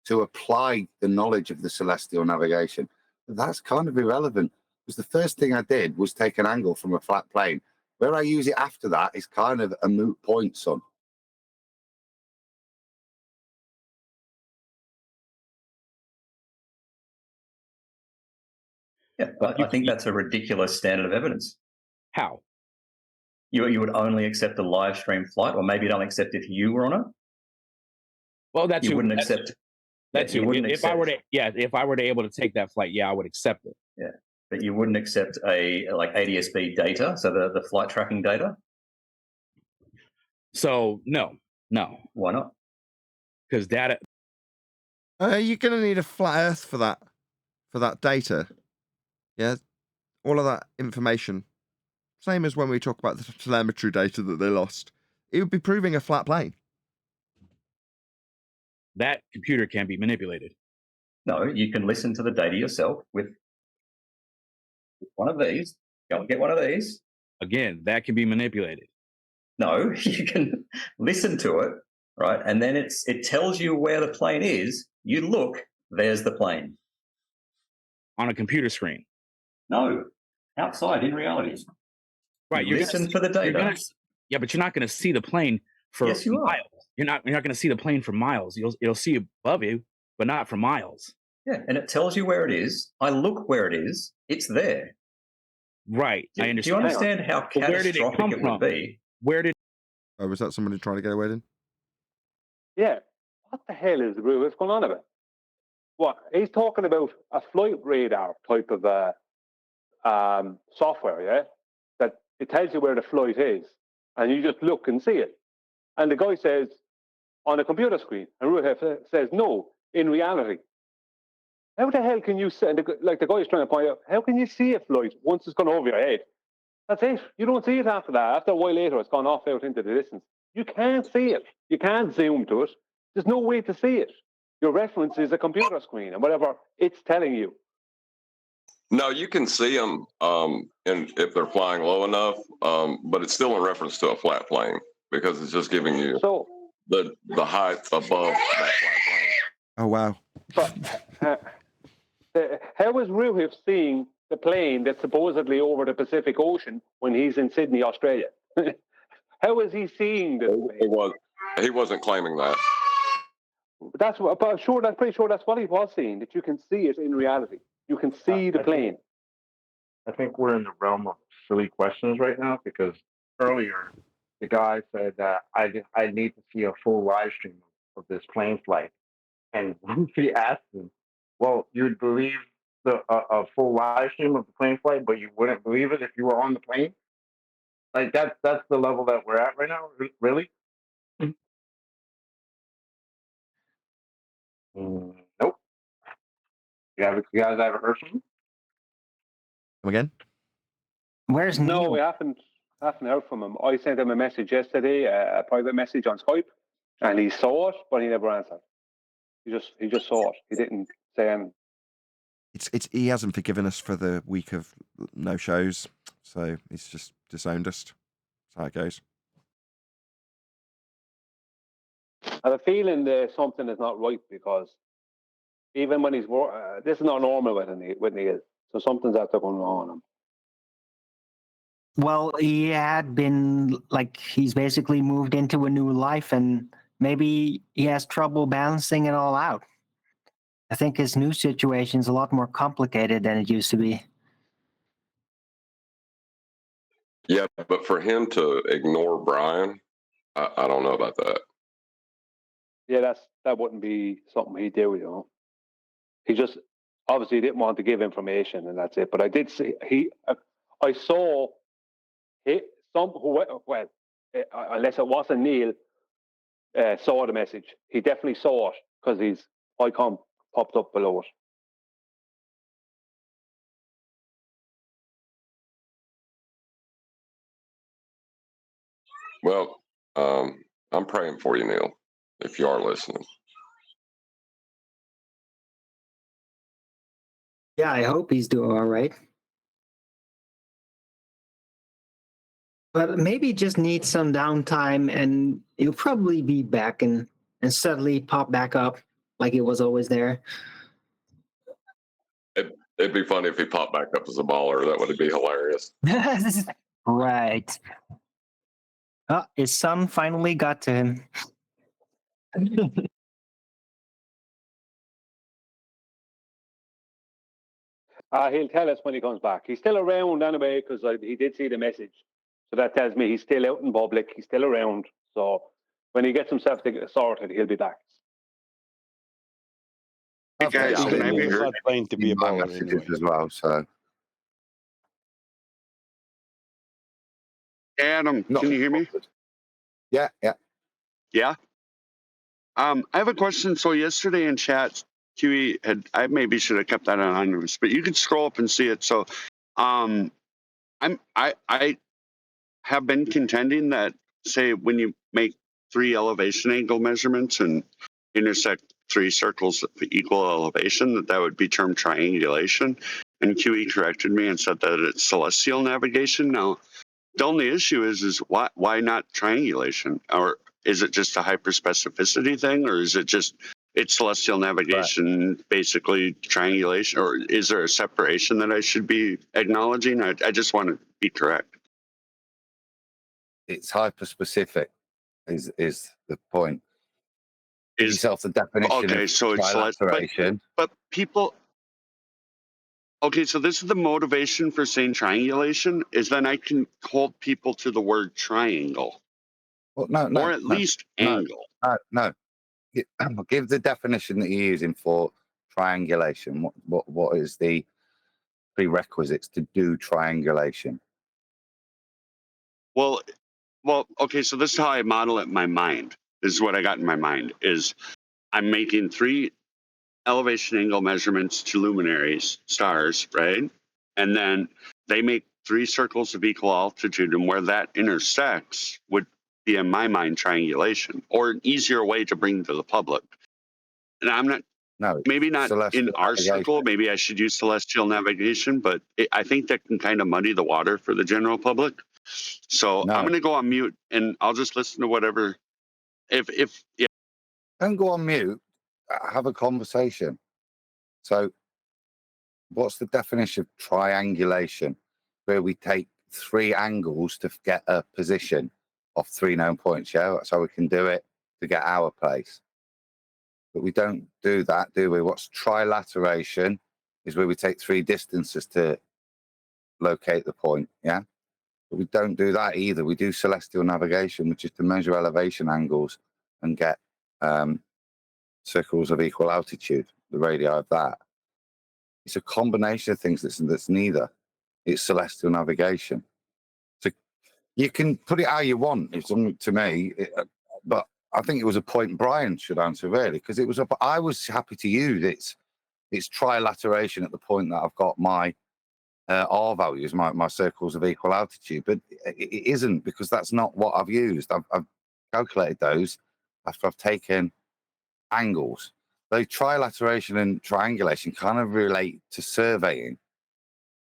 to apply the knowledge of the celestial navigation. But that's kind of irrelevant, because the first thing I did was take an angle from a flat plane. Where I use it after that is kind of a moot point, son. Yeah, but I think that's a ridiculous standard of evidence. How? You would only accept a live stream flight, or maybe you don't accept if you were on it. Well, that's you wouldn't accept. That's you wouldn't if accept, I were to, if I were to able to take that flight, I would accept it. Yeah, but you wouldn't accept like ADS-B data, so the flight tracking data. So no. Why not? Because data. You're going to need a flat Earth for that data. Yeah, all of that information. Same as when we talk about the telemetry data that they lost. It would be proving a flat plane. That computer can be manipulated. No, you can listen to the data yourself with one of these. Go and get one of these. Again, that can be manipulated. No, you can listen to it, right? And then it tells you where the plane is. You look, there's the plane. On a computer screen. No, outside in reality. Right, you listen for the data. But you're not going to see the plane for miles. You're not going to see the plane for miles. You'll see above you, but not for miles. Yeah, and it tells you where it is. I look where it is. It's there. Right, I understand. Do you understand how catastrophic it would be? Where did? Oh, was that somebody trying to get away then? Yeah. What the hell is Roohif going on about? What he's talking about a flight radar type of software, yeah, that it tells you where the flight is, and you just look and see it. And the guy says on a computer screen, and Roohif says no, in reality. How the hell can you see? Like the guy's trying to point out, how can you see a flight once it's gone over your head? That's it. You don't see it after that. After a while later, it's gone off out into the distance. You can't see it. You can't zoom to it. There's no way to see it. Your reference is a computer screen and whatever it's telling you. No, you can see them, and if they're flying low enough, but it's still in reference to a flat plane because it's just giving you the height above that flat plane. Oh wow! But how is Roohif seeing the plane that's supposedly over the Pacific Ocean when he's in Sydney, Australia? How is he seeing this plane? He wasn't claiming that. That's what, but pretty sure that's what he was saying. That you can see it in reality. You can see the plane. I think we're in the realm of silly questions right now because earlier the guy said that I need to see a full live stream of this plane flight, and he asked him, "Well, you'd believe a full live stream of the plane flight, but you wouldn't believe it if you were on the plane." Like that's the level that we're at right now. Really? Nope. You guys ever heard from him? Come again? Where's Neil? No, we haven't heard from him. I sent him a message yesterday, a private message on Skype, and he saw it, but he never answered. He just saw it. He didn't say anything. He hasn't forgiven us for the week of no shows, so he's just disowned us. That's how it goes. I have a feeling that something is not right because even when he's this is not normal with Neil, so something's out there going wrong on him. Well, he had been he's basically moved into a new life, and maybe he has trouble balancing it all out. I think his new situation is a lot more complicated than it used to be. Yeah, but for him to ignore Brian, I don't know about that. Yeah, that wouldn't be something he'd do, you know. He just obviously didn't want to give information, and that's it. But I did see I saw unless it wasn't Neil, saw the message. He definitely saw it because his icon popped up below it. Well, I'm praying for you, Neil, if you are listening. Yeah, I hope he's doing all right. But maybe just needs some downtime, and he'll probably be back and suddenly pop back up like it was always there. It'd be funny if he popped back up as a baller. That would be hilarious. Right. Oh, his son finally got to him. He'll tell us when he comes back. He's still around anyway because he did see the message. So that tells me he's still out in public. He's still around. So when he gets himself sorted, he'll be back. Hey guys, can I be heard? Playing to be a baller anyway. As well, so. Adam, can you hear me? Yeah. Yeah. I have a question. So yesterday in chat, QE I maybe should have kept that anonymous, but you can scroll up and see it. So, I have been contending that, say, when you make 3 elevation angle measurements and intersect 3 circles of equal elevation, that would be termed triangulation. And QE corrected me and said that it's celestial navigation. Now, the only issue is why not triangulation? Or is it just a hyperspecificity thing? Or is it just it's celestial navigation, basically triangulation? Or is there a separation that I should be acknowledging? I just want to be correct. It's hyper-specific is the point. Give Is yourself the definition okay, of so it's trilateration. but people. Okay, so this is the motivation for saying triangulation is then I can hold people to the word triangle, Well, no, or at least angle. No. Give the definition that you're using for triangulation. What is the prerequisites to do triangulation? Well, okay, so this is how I model it in my mind. This is what I got in my mind is I'm making 3 elevation angle measurements to luminaries, stars, right? And then they make 3 circles of equal altitude, and where that intersects would be, in my mind, triangulation, or an easier way to bring to the public. And I'm not, No, maybe not in celestial our navigation. circle, maybe I should use celestial navigation, but I think that can kind of muddy the water for the general public. So No. I'm going to go on mute, and I'll just listen to whatever. Yeah. Don't go on mute. Have a conversation. So, what's the definition of triangulation? Where we take 3 angles to get a position of 3 known points. Yeah, that's how we can do it to get our place. But we don't do that, do we? What's trilateration is where we take 3 distances to locate the point. Yeah, but we don't do that either. We do celestial navigation, which is to measure elevation angles and get circles of equal altitude, the radii of that. It's a combination of things that's neither. It's celestial navigation. So you can put it how you want. It's to me, but I think it was a point Brian should answer really, because it was I was happy to use its trilateration at the point that I've got my R values, my circles of equal altitude, but it isn't, because that's not what I've used. I've calculated those after I've taken angles. Though trilateration and triangulation kind of relate to surveying.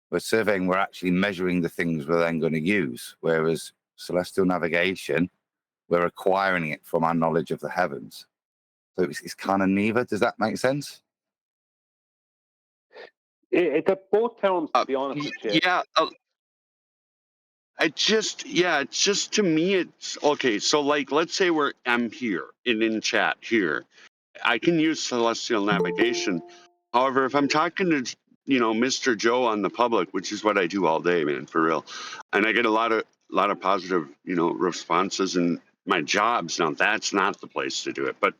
With surveying, we're actually measuring the things we're then going to use, whereas celestial navigation, we're acquiring it from our knowledge of the heavens. So it's kind of neither. Does that make sense? They're both terms, to be honest with you. Yeah. It's just to me, it's okay. So, like, let's say I'm here in chat here. I can use celestial navigation. However, if I'm talking to Mr. Joe on the public, which is what I do all day, man, for real, and I get a lot of positive responses in my jobs. Now that's not the place to do it. But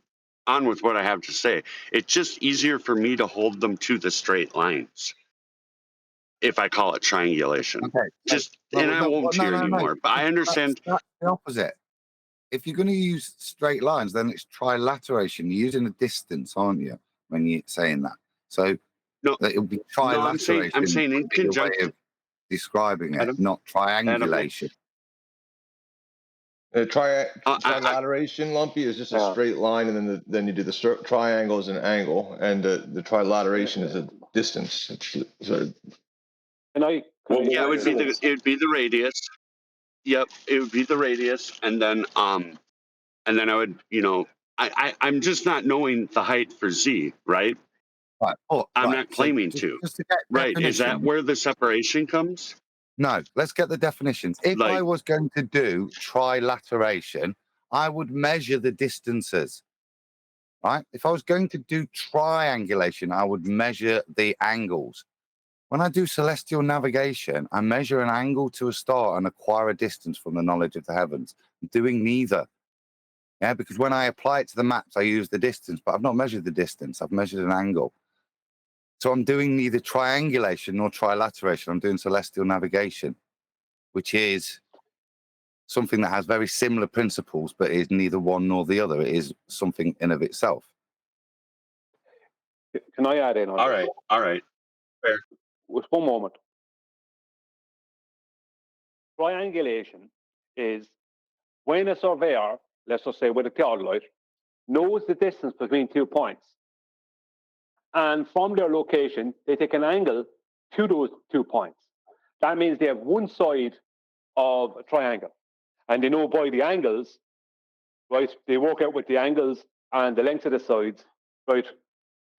on with what I have to say. It's just easier for me to hold them to the straight lines if I call it triangulation. Okay. I won't cheer anymore. But I understand. That's the opposite. If you're going to use straight lines, then it's trilateration. You're using a distance, aren't you, when you're saying that? So no, it'll be trilateration. I'm saying in conjunction. Of describing it, not triangulation. Trilateration, Lumpy, is just a straight line, and then you do the triangle as an angle, and the trilateration is a distance. It would be the radius. Yep, it would be the radius, and then I would, I'm just not knowing the height for Z, right? Right. I'm not claiming to. Just to get right. Is that where the separation comes? No, let's get the definitions. If I was going to do trilateration, I would measure the distances, right? If I was going to do triangulation, I would measure the angles. When I do celestial navigation, I measure an angle to a star and acquire a distance from the knowledge of the heavens. I'm doing neither. Yeah, because when I apply it to the maps, I use the distance, but I've not measured the distance. I've measured an angle. So I'm doing neither triangulation nor trilateration. I'm doing celestial navigation, which is something that has very similar principles, but is neither one nor the other. It is something in of itself. Can I add in on that? All right. Fair. With one moment. Triangulation is when a surveyor, let's just say with a theodolite, knows the distance between 2 points. And from their location, they take an angle to those 2 points. That means they have one side of a triangle. And they know by the angles, right? They work out with the angles and the lengths of the sides, right?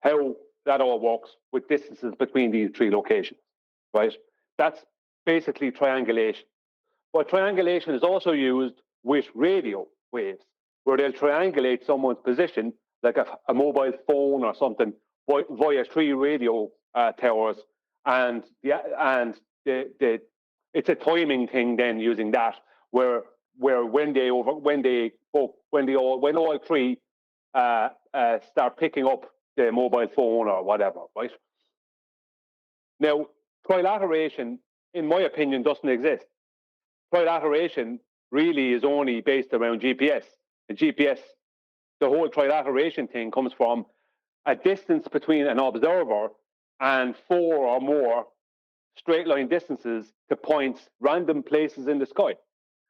How that all works with distances between these 3 locations, right? That's basically triangulation. But triangulation is also used with radio waves, where they'll triangulate someone's position, like a mobile phone or something, via 3 radio towers, and it's a timing thing. Then using that, where when all 3 start picking up the mobile phone or whatever, right? Now, trilateration, in my opinion, doesn't exist. Trilateration really is only based around GPS. The GPS, the whole trilateration thing comes from a distance between an observer and 4 or more straight line distances to points, random places in the sky.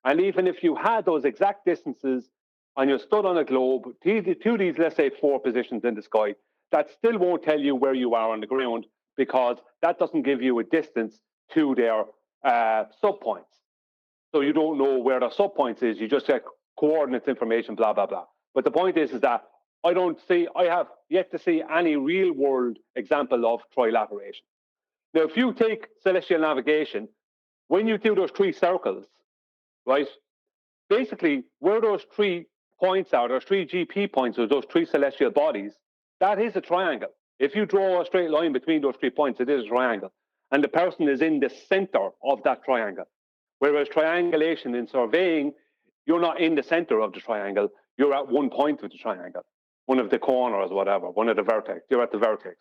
And even if you had those exact distances and you stood on a globe to these, let's say, 4 positions in the sky, that still won't tell you where you are on the ground, because that doesn't give you a distance to their subpoints. So you don't know where the subpoints is. You just get coordinates information, blah, blah, blah. But the point is that I have yet to see any real world example of trilateration. Now, if you take celestial navigation, when you do those 3 circles, right, basically where those 3 points are, those 3 GP points, or those 3 celestial bodies, that is a triangle. If you draw a straight line between those 3 points, it is a triangle. And the person is in the center of that triangle. Whereas triangulation in surveying, you're not in the center of the triangle. You're at one point of the triangle, one of the corners, whatever, one of the vertex. You're at the vertex.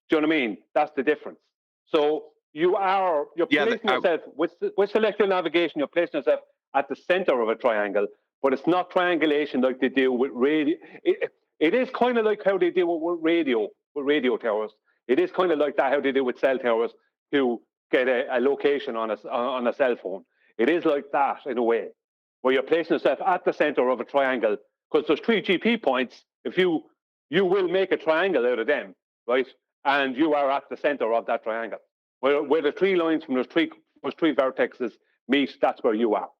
Do you know what I mean? That's the difference. So you're placing yourself with celestial navigation. You're placing yourself at the center of a triangle, but it's not triangulation like they do with radio. It is kind of like how they do with radio towers. It is kind of like that how they do with cell towers to get a location on a cell phone. It is like that in a way, where you're placing yourself at the center of a triangle, because there's 3 GP points. If you will make a triangle out of them, right? And you are at the center of that triangle. Where the 3 lines from those three vertexes meet, that's where you are.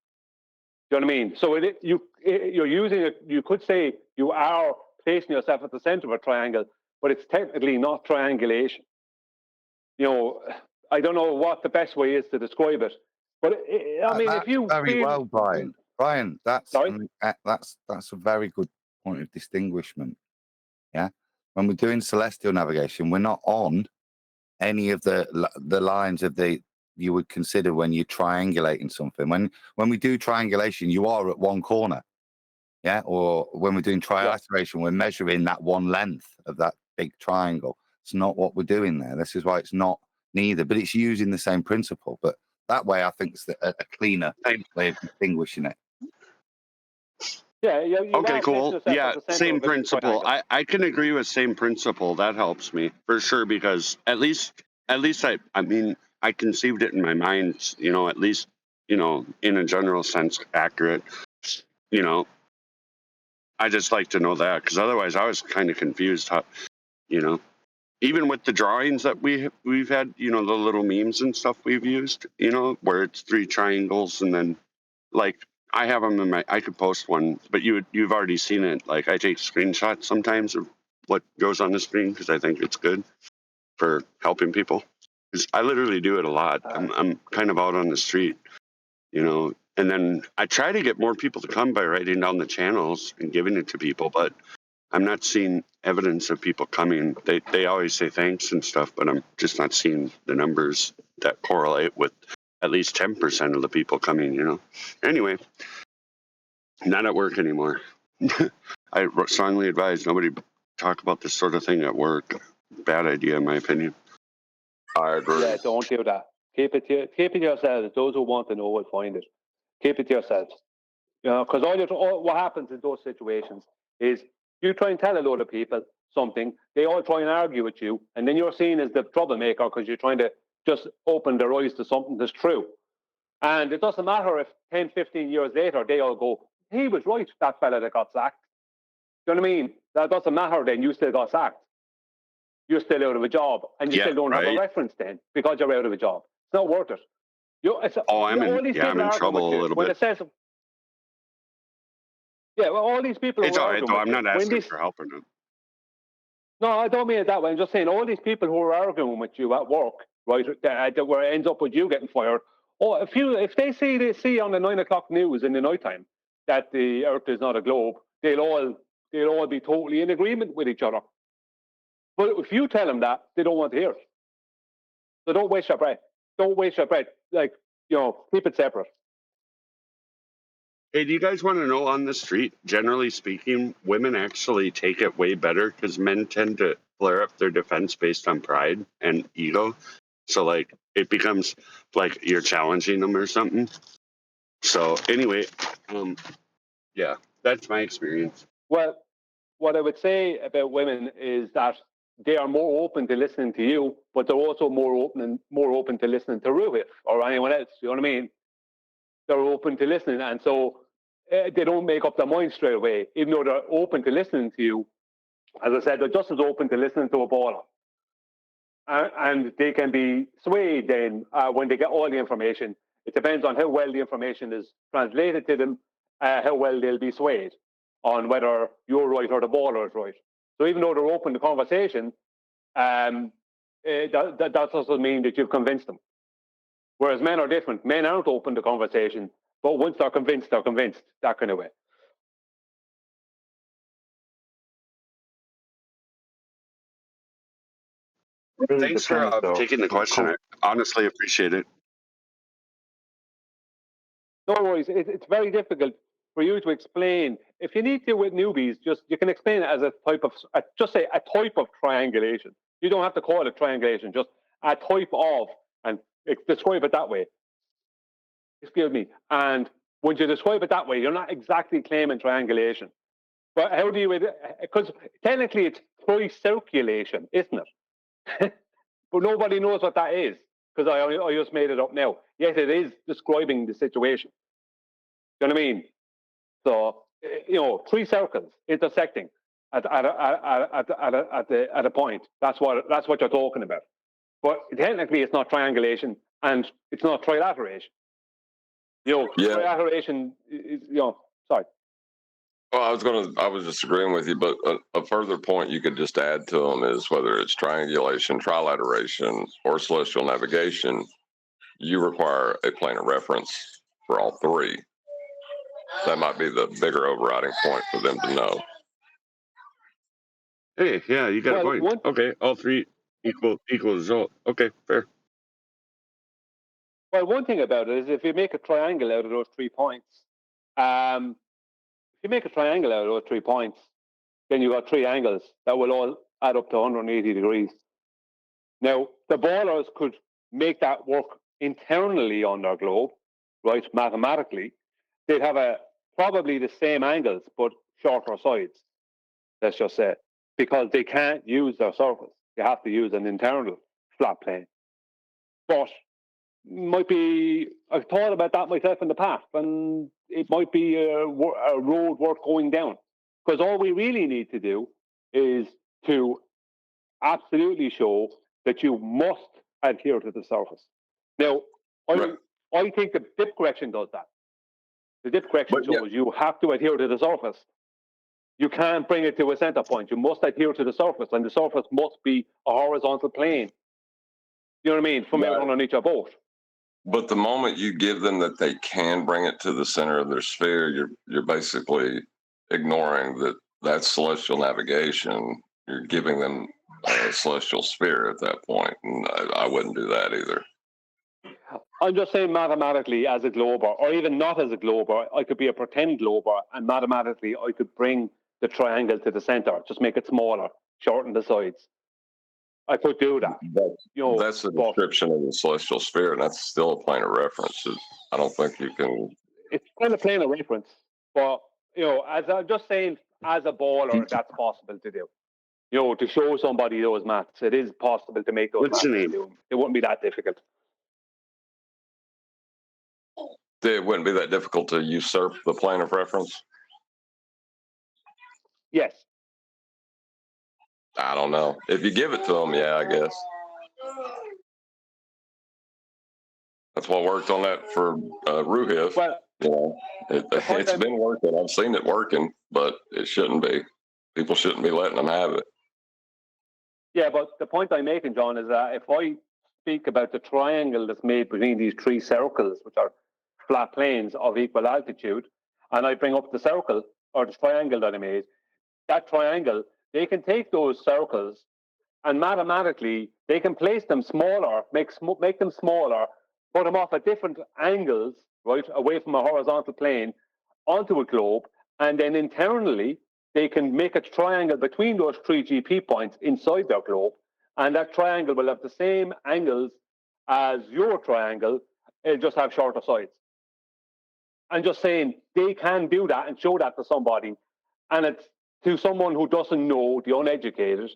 Do you know what I mean? So you're using it. You could say you are placing yourself at the center of a triangle, but it's technically not triangulation. You know, I don't know what the best way is to describe it, but I mean, if you very feel, well, Brian. Brian, that's sorry? that's a very good point of distinguishment. Yeah, when we're doing celestial navigation, we're not on any of the lines of you would consider when you're triangulating something. When we do triangulation, you are at one corner. Yeah, or when we're doing trilateration, we're measuring that one length of that big triangle. It's not what we're doing there. This is why it's not neither, but it's using the same principle. But that way, I think it's a cleaner way of distinguishing it. Yeah. Okay, cool. Yeah, same principle. I can agree with same principle. That helps me for sure, because at least I mean, I conceived it in my mind, you know, at least, you know, in a general sense, accurate. You know, I just like to know that, because otherwise I was kind of confused how, you know, even with the drawings that we've had, you know, the little memes and stuff we've used, you know, where it's 3 triangles and then like I have them in I could post one, but you've already seen it. Like I take screenshots sometimes of what goes on the screen because I think it's good for helping people. Because I literally do it a lot. I'm kind of out on the street, you know, and then I try to get more people to come by writing down the channels and giving it to people, but I'm not seeing evidence of people coming. They always say thanks and stuff, but I'm just not seeing the numbers that correlate with at least 10% of the people coming, you know. Anyway, not at work anymore. I strongly advise nobody talk about this sort of thing at work. Bad idea, in my opinion. I agree. Yeah, don't do that. Keep it to yourselves. Those who want to know will find it. Keep it to yourselves. You know, because what happens in those situations is you try and tell a load of people something, they all try and argue with you, and then you're seen as the troublemaker because you're trying to just open their eyes to something that's true. And it doesn't matter if 10, 15 years later they all go, he was right, that fella that got sacked. Do you know what I mean? That doesn't matter then, you still got sacked. You're still out of a job, and you still don't have a reference then because you're out of a job. It's not worth it. I'm in trouble a little bit. It says, yeah, well, all these people. It's all right, though. I'm not asking for help or nothing. No, I don't mean it that way. I'm just saying all these people who are arguing with you at work, right, where it ends up with you getting fired. Oh, if they see on the 9 o'clock news in the nighttime that the Earth is not a globe, they'll all be totally in agreement with each other. But if you tell them that, they don't want to hear it. So don't waste your breath. Don't waste your breath. Like, you know, keep it separate. Hey, do you guys want to know, on the street, generally speaking, women actually take it way better because men tend to flare up their defense based on pride and ego. So, like, it becomes like you're challenging them or something. So, anyway, yeah, that's my experience. Well, what I would say about women is that they are more open to listening to you, but they're also more open to listening to Roohif or anyone else. You know what I mean? They're open to listening, and so they don't make up their mind straight away, even though they're open to listening to you. As I said, they're just as open to listening to a baller. And they can be swayed then when they get all the information. It depends on how well the information is translated to them, how well they'll be swayed on whether you're right or the baller is right. So even though they're open to conversation, that doesn't mean that you've convinced them. Whereas men are different. Men aren't open to conversation, but once they're convinced, that kind of way. Really Thanks for taking the question. Cool. I honestly appreciate it. No worries. It's very difficult for you to explain. If you need to with newbies, you can explain it as a type of, just say a type of triangulation. You don't have to call it triangulation, just a type of, and describe it that way. Excuse me. And when you describe it that way, you're not exactly claiming triangulation. But how do you, because technically it's tricirculation, isn't it? But nobody knows what that is, because I just made it up now. Yet it is describing the situation. You know what I mean? So, you know, 3 circles intersecting at a point. That's what you're talking about. But technically, it's not triangulation and it's not trilateration. You know, trilateration is, you know, sorry. Well, I was just agreeing with you, but a further point you could just add to them is whether it's triangulation, trilateration, or celestial navigation, you require a planar reference for all 3. That might be the bigger overriding point for them to know. Hey, yeah, you got a point. Okay, all 3 equal result. Okay, fair. Well, one thing about it is if you make a triangle out of those 3 points, if you make a triangle out of those 3 points, then you've got 3 angles that will all add up to 180 degrees. Now, the ballers could make that work internally on their globe, right, mathematically. They'd have probably the same angles, but shorter sides, let's just say, because they can't use their surface. You have to use an internal flat plane. But I've thought about that myself in the past, and it might be a road worth going down. Because all we really need to do is to absolutely show that you must adhere to the surface. Now, I think the dip correction does that. The dip correction shows you have to adhere to the surface. You can't bring it to a center point. You must adhere to the surface, and the surface must be a horizontal plane. You know what I mean? From out underneath your boat. But the moment you give them that they can bring it to the center of their sphere, you're basically ignoring that's celestial navigation. You're giving them a celestial sphere at that point, and I wouldn't do that either. I'm just saying mathematically as a glober, or even not as a glober, I could be a pretend glober, and mathematically I could bring the triangle to the center, just make it smaller, shorten the sides. I could do that. That's the description of the celestial sphere, and that's still a planar reference. I don't think you can. It's kind of planar reference, but as I'm just saying, as a baller, that's possible to do. To show somebody those maths, it is possible to make those What's maths. your name? It wouldn't be that difficult. It wouldn't be that difficult to usurp the plane of reference. Yes. I don't know. If you give it to them, yeah, I guess. That's what worked on that for Roohif. Well, it's been working. I've seen it working, but it shouldn't be. People shouldn't be letting them have it. Yeah, but the point I'm making, John, is that if I speak about the triangle that's made between these 3 circles, which are flat planes of equal altitude, and I bring up the circle or the triangle that I made, that triangle, they can take those circles and mathematically they can place them smaller, make them smaller, put them off at different angles, right, away from a horizontal plane onto a globe, and then internally they can make a triangle between those 3 GP points inside their globe, and that triangle will have the same angles as your triangle, it'll just have shorter sides. I'm just saying they can do that and show that to somebody, and it's To someone who doesn't know, the uneducated,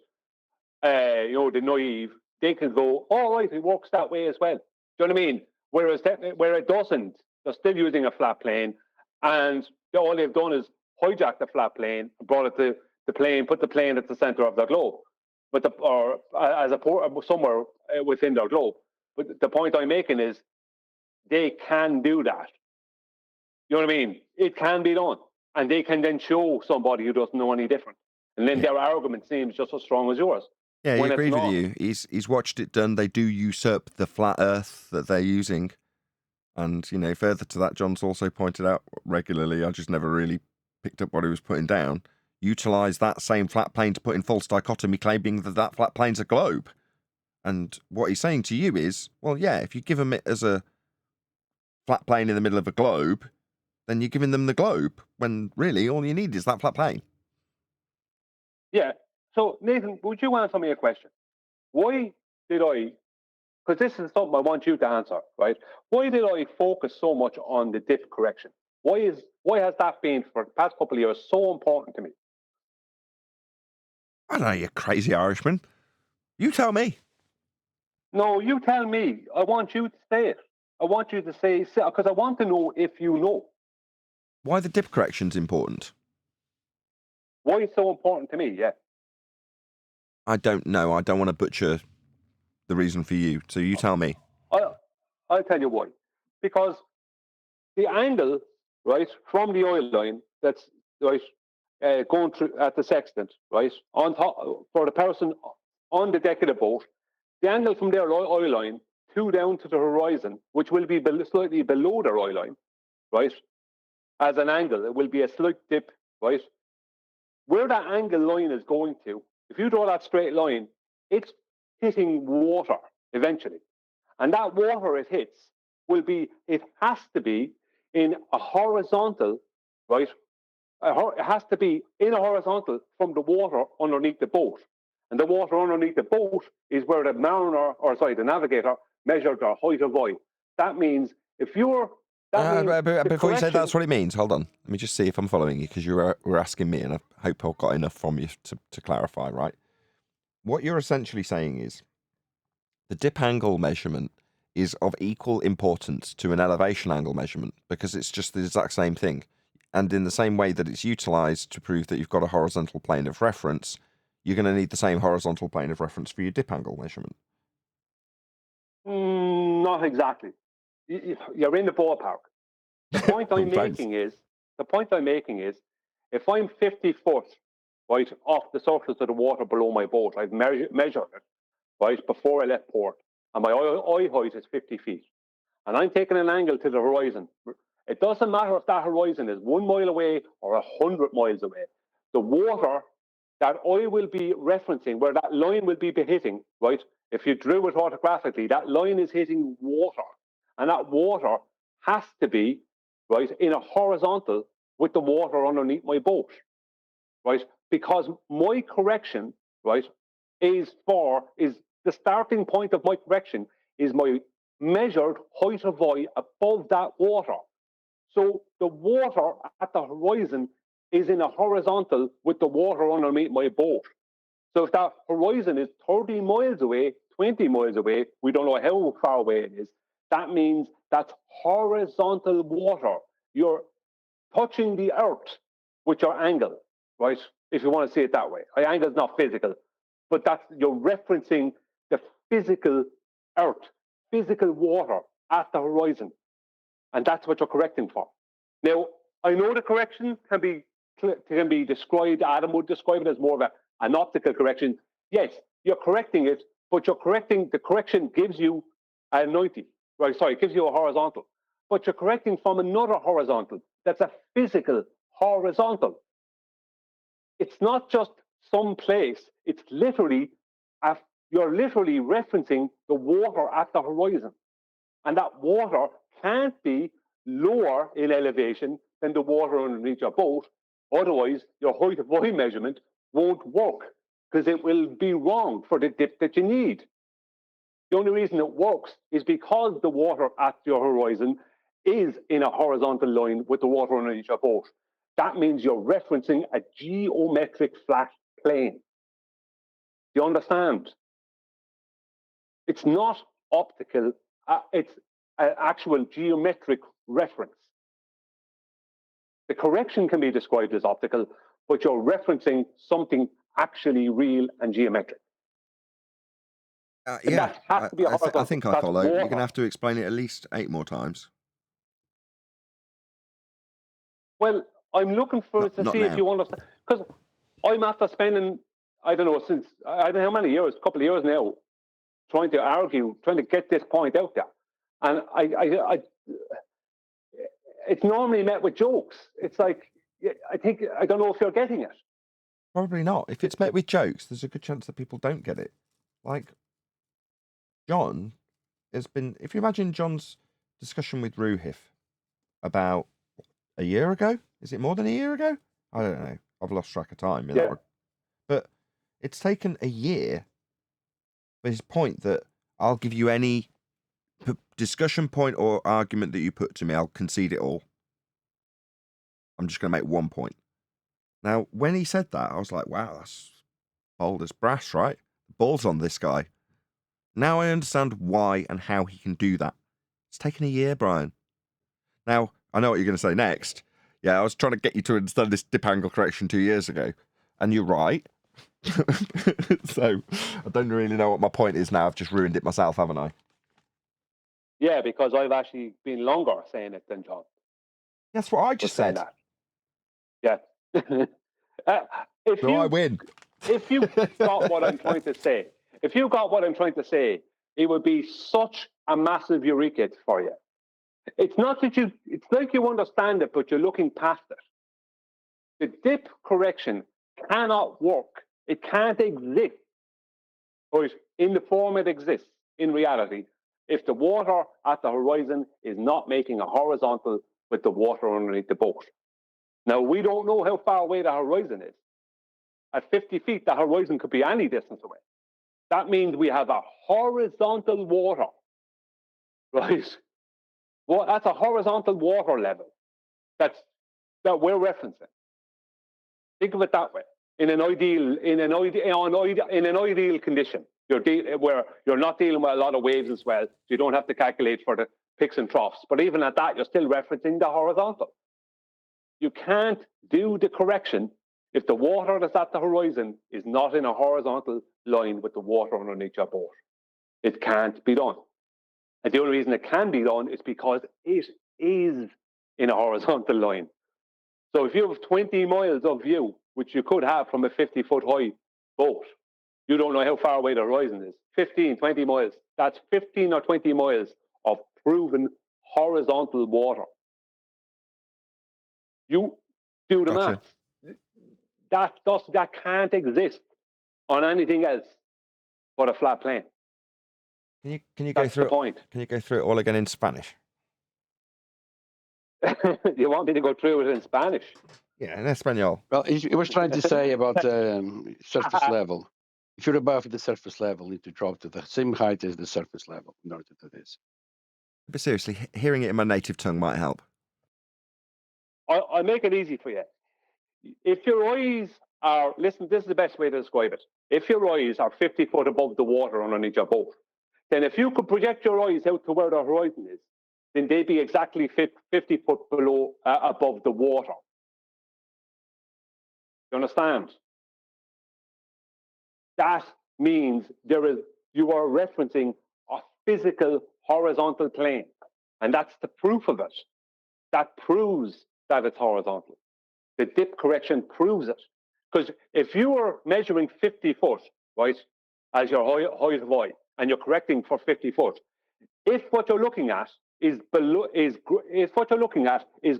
the naive, they can go, all right, it works that way as well. Do you know what I mean? Whereas where it doesn't, they're still using a flat plane, and all they've done is hijack the flat plane, brought it to the plane, put the plane at the center of the globe, or as a somewhere within their globe. But the point I'm making is they can do that. You know what I mean? It can be done, and they can then show somebody who doesn't know any different, and then their argument seems just as strong as yours. Yeah, he when it's agreed with not. you. He's watched it done. They do usurp the flat Earth that they're using, and further to that, John's also pointed out regularly. I just never really picked up what he was putting down. Utilize that same flat plane to put in false dichotomy, claiming that flat plane's a globe. And what he's saying to you is, well, yeah, if you give them it as a flat plane in the middle of a globe, then you're giving them the globe, when really all you need is that flat plane. Yeah. So, Nathan, would you answer me a question? Why did I, because this is something I want you to answer, right? Why did I focus so much on the dip correction? Why has that been, for the past couple of years, so important to me? I don't know, you crazy Irishman. You tell me. No, you tell me. I want you to say it. I want you to say, because I want to know if you know. Why the dip correction's important? Why it's so important to me, yeah. I don't know. I don't want to butcher the reason for you, so you tell me. I'll tell you why. Because the angle, right, from the oil line that's right going through at the sextant, right, on top for the person on the deck of the boat, the angle from their oil line down to the horizon, which will be slightly below their oil line, right, as an angle, it will be a slight dip, right. Where that angle line is going to, if you draw that straight line, it's hitting water eventually. And that water it hits it has to be in a horizontal, right? It has to be in a horizontal from the water underneath the boat. And the water underneath the boat is where the navigator measured the height of oil. That means if you're... Before you say that's what it means, hold on. Let me just see if I'm following you, because you were asking me, and I hope I've got enough from you to clarify, right? What you're essentially saying is the dip angle measurement is of equal importance to an elevation angle measurement, because it's just the exact same thing. And in the same way that it's utilized to prove that you've got a horizontal plane of reference, you're going to need the same horizontal plane of reference for your dip angle measurement. Not exactly. You're in the ballpark. The point I'm making is, if I'm 50 foot, right, off the surface of the water below my boat, I've measured it, right, before I left port, and my eye height is 50 feet, and I'm taking an angle to the horizon. It doesn't matter if that horizon is 1 mile away or 100 miles away. The water that I will be referencing, where that line will be hitting, right, if you drew it orthographically, that line is hitting water, and that water has to be, right, in a horizontal with the water underneath my boat, right? Because my correction, right, is the starting point of my correction is my measured height of eye above that water. So the water at the horizon is in a horizontal with the water underneath my boat. So if that horizon is 30 miles away, 20 miles away, we don't know how far away it is, that means that's horizontal water. You're touching the earth with your angle, right? If you want to see it that way. Angle is not physical, but you're referencing the physical earth, physical water at the horizon. And that's what you're correcting for. Now, I know the correction can be described, Adam would describe it as more of an optical correction. Yes, you're correcting it, but the correction gives you a 90, right? Sorry, it gives you a horizontal. But you're correcting from another horizontal. That's a physical horizontal. It's not just some place. It's literally, you're literally referencing the water at the horizon. And that water can't be lower in elevation than the water underneath your boat. Otherwise, your height of eye measurement won't work, because it will be wrong for the dip that you need. The only reason it works is because the water at your horizon is in a horizontal line with the water underneath your boat. That means you're referencing a geometric flat plane. Do you understand? It's not optical, it's an actual geometric reference. The correction can be described as optical, but you're referencing something actually real and geometric. Yeah, that has to be a horizontal. I think I That's follow. You're water. going to have to explain it at least 8 more times. Well, I'm looking for to Not see if now. you understand, because I'm after spending, I don't know, since I don't know how many years, a couple of years now, trying to argue, trying to get this point out there, and I it's normally met with jokes. It's like, I don't know if you're getting it. Probably not. If it's met with jokes, there's a good chance that people don't get it. Like, John has been, if you imagine John's discussion with Roohif about a year ago, is it more than a year ago? I don't know. I've lost track of time. Yeah. But it's taken a year for his point that I'll give you any discussion point or argument that you put to me, I'll concede it all. I'm just going to make 1 point. Now, when he said that, I was like, wow, that's bold as brass, right? Balls on this guy. Now I understand why and how he can do that. It's taken a year, Brian. Now, I know what you're going to say next. Yeah, I was trying to get you to understand this dip angle correction 2 years ago. And you're right. So, I don't really know what my point is now. I've just ruined it myself, haven't I? Yeah, because I've actually been longer saying it than John. That's what I just said. That. Yeah. I win. If you got what I'm trying to say, it would be such a massive eureka for you. It's not that it's like you understand it, but you're looking past it. The dip correction cannot work. It can't exist, right, in the form it exists in reality, if the water at the horizon is not making a horizontal with the water underneath the boat. Now, we don't know how far away the horizon is. At 50 feet, the horizon could be any distance away. That means we have a horizontal water, right? Well, that's a horizontal water level that we're referencing. Think of it that way. In an ideal condition, where you're not dealing with a lot of waves as well, so you don't have to calculate for the peaks and troughs. But even at that, you're still referencing the horizontal. You can't do the correction if the water that's at the horizon is not in a horizontal line with the water underneath your boat. It can't be done. And the only reason it can be done is because it is in a horizontal line. So if you have 20 miles of view, which you could have from a 50-foot high boat, you don't know how far away the horizon is. 15, 20 miles. That's 15 or 20 miles of proven horizontal water. You do the Gotcha. math. That can't exist on anything else but a flat plane. Can you go through it? Can you go through it all again in Spanish? You want me to go through it in Spanish? Yeah, in Espanol. Well, he was trying to say about surface level. If you're above the surface level, you need to drop to the same height as the surface level in order to do this. But seriously, hearing it in my native tongue might help. I'll make it easy for you. If your eyes are, listen, this is the best way to describe it. If your eyes are 50 foot above the water underneath your boat, then if you could project your eyes out to where the horizon is, then they'd be exactly 50 foot below, above the water. You understand? That means you are referencing a physical horizontal plane. And that's the proof of it. That proves that it's horizontal. The dip correction proves it. Because if you were measuring 50 foot, right, as your height of eye, and you're correcting for 50 foot, if what you're looking at is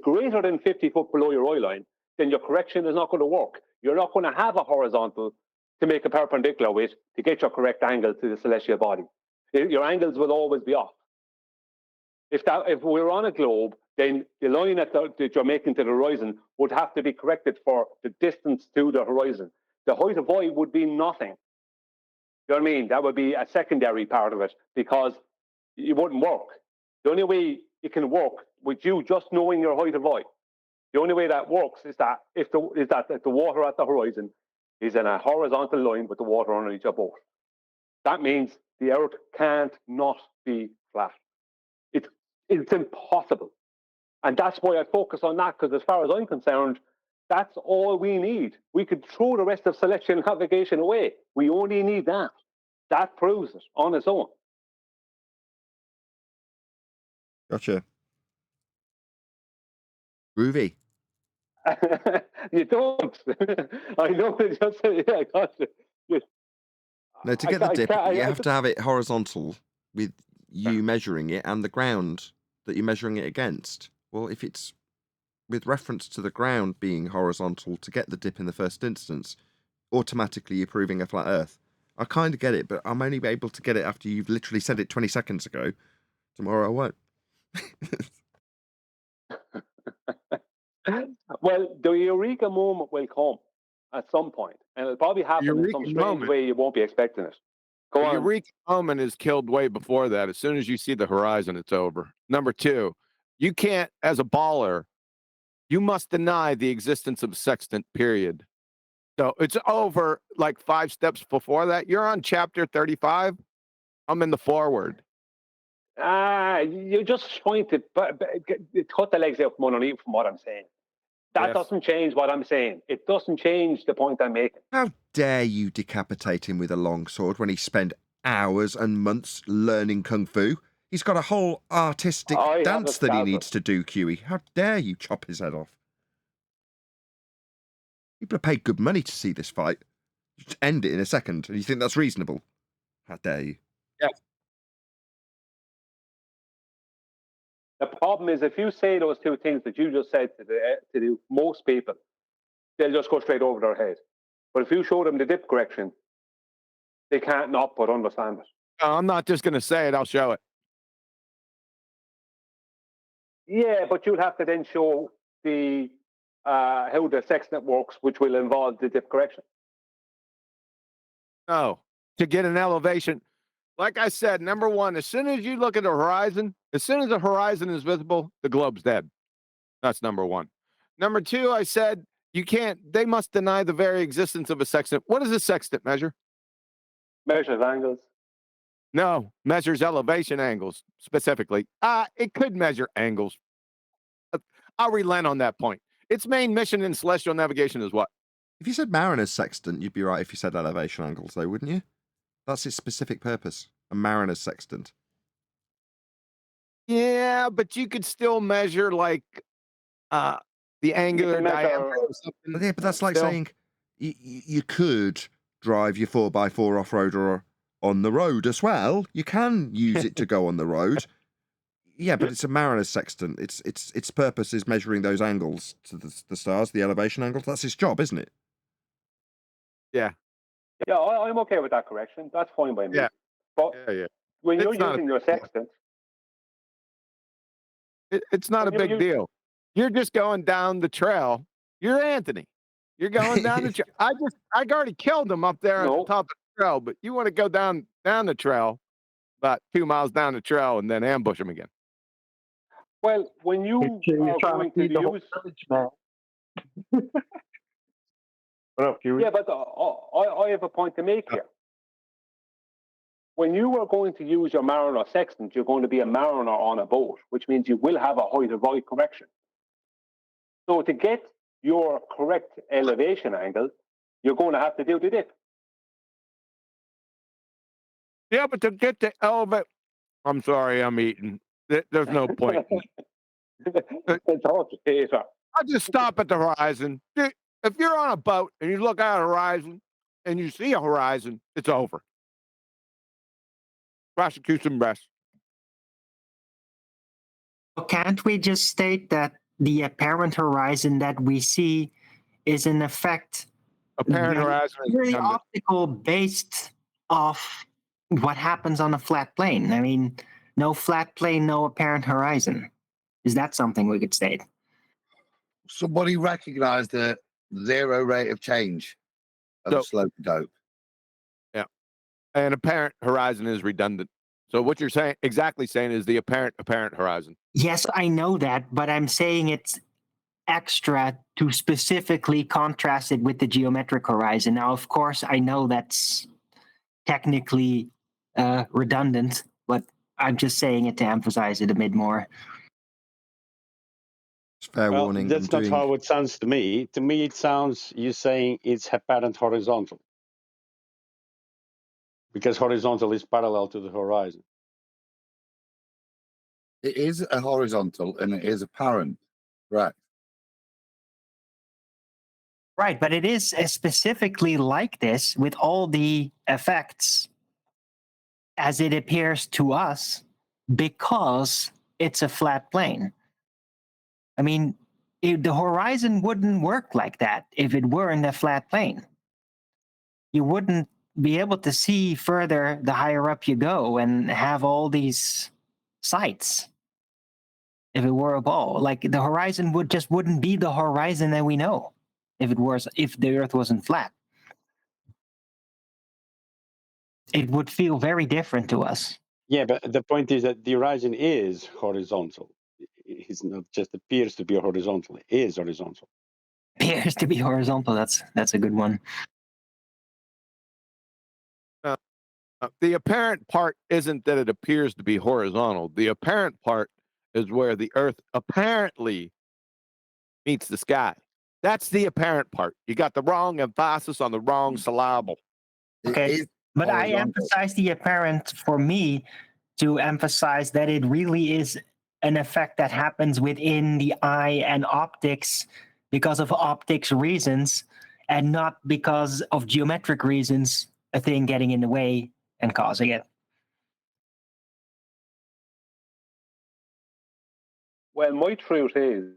greater than 50 foot below your eye line, then your correction is not going to work. You're not going to have a horizontal to make a perpendicular with to get your correct angle to the celestial body. Your angles will always be off. If we're on a globe, then the line that you're making to the horizon would have to be corrected for the distance to the horizon. The height of eye would be nothing. You know what I mean? That would be a secondary part of it because it wouldn't work. The only way it can work with you just knowing your height of eye The only way that works is that if the water at the horizon is in a horizontal line with the water underneath your boat. That means the Earth can't not be flat. It's impossible. And that's why I focus on that, because as far as I'm concerned, that's all we need. We could throw the rest of celestial navigation away. We only need that. That proves it on its own. Gotcha. Groovy. You don't. I know it just yeah, gotcha. No, to get the dip, you have to have it horizontal with you measuring it and the ground that you're measuring it against. Well, if it's with reference to the ground being horizontal to get the dip in the first instance, automatically you're proving a flat Earth. I kind of get it, but I'm only able to get it after you've literally said it 20 seconds ago. Tomorrow I won't. Well, the eureka moment will come at some point, and it'll probably happen in some strange way you won't be expecting it. Go on. The eureka moment is killed way before that. As soon as you see the horizon, it's over. Number two, you can't, as a baller, you must deny the existence of sextant, period. So it's over like 5 steps before that. You're on chapter 35. I'm in the forward. You're just trying to cut the legs out from underneath from what I'm saying. That doesn't change what I'm saying. It doesn't change the point I'm making. How dare you decapitate him with a long sword when he spent hours and months learning kung fu? He's got a whole artistic dance that he needs to do, QE. How dare you chop his head off? People have paid good money to see this fight. Just end it in a second, and you think that's reasonable? How dare you? Yeah. The problem is, if you say those two things that you just said to most people, they'll just go straight over their head. But if you show them the dip correction, they can't not but understand it. I'm not just going to say it, I'll show it. Yeah, but you'll have to then show the how the sextant works, which will involve the dip correction. No, to get an elevation. Like I said, number one, as soon as you look at the horizon, as soon as the horizon is visible, the globe's dead. That's number one. Number two, I said, they must deny the very existence of a sextant. What does a sextant measure? Measures angles. No, measures elevation angles specifically. It could measure angles. I'll relent on that point. Its main mission in celestial navigation is what? If you said mariner's sextant, you'd be right if you said elevation angles, though, wouldn't you? That's its specific purpose, a mariner's sextant. Yeah, but you could still measure, like, the angular diameter or something. Yeah, but that's like saying you could drive your 4x4 off-roader on the road as well. You can use it to go on the road. Yeah, but it's a mariner's sextant. Its purpose is measuring those angles to the stars, the elevation angles. That's its job, isn't it? Yeah. Yeah, I'm okay with that correction. That's fine by me. Yeah. But when you're It's not using your sextant, it's not a big deal. You're just going down the trail. You're Anthony. You're going down the trail. I already killed him up there at the top of the trail, but you want to go down the trail, about 2 miles down the trail, and then ambush him again. well, when you are going to use... Yeah, but I have a point to make here. When you are going to use your mariner sextant, you're going to be a mariner on a boat, which means you will have a height of right correction. So to get your correct elevation angle, you're going to have to do the dip. Yeah, but to get the elevate, I'm sorry, I'm eating. There's no point. It's okay, sir. I'll just stop at the horizon. If you're on a boat and you look out a horizon and you see a horizon, it's over. Prosecution rest. Well, can't we just state that the apparent horizon that we see is in effect apparent horizon really optical based off what happens on a flat plane? I mean, no flat plane, no apparent horizon. Is that something we could state? Somebody recognized the zero rate of change of the slope of dope. Yeah. And apparent horizon is redundant. So what you're saying is the apparent horizon. Yes, I know that, but I'm saying it's extra to specifically contrast it with the geometric horizon. Now, of course, I know that's technically redundant, but I'm just saying it to emphasize it a bit more. It's fair Well, warning. that's not how it sounds to me. To me, it sounds you saying it's apparent horizontal. Because horizontal is parallel to the horizon. It is a horizontal and it is apparent, right? Right, but it is specifically like this with all the effects as it appears to us because it's a flat plane. I mean, the horizon wouldn't work like that if it weren't a flat plane. You wouldn't be able to see further the higher up you go and have all these sights if it were a ball. Like the horizon wouldn't be the horizon that we know if the Earth wasn't flat. It would feel very different to us. Yeah, but the point is that the horizon is horizontal. It's not just appears to be horizontal. It is horizontal. Appears to be horizontal. That's a good one. The apparent part isn't that it appears to be horizontal. The apparent part is where the Earth apparently meets the sky. That's the apparent part. You got the wrong emphasis on the wrong syllable. Okay, but I emphasize the apparent for me to emphasize that it really is an effect that happens within the eye and optics because of optics reasons and not because of geometric reasons, a thing getting in the way and causing it. Well, my truth is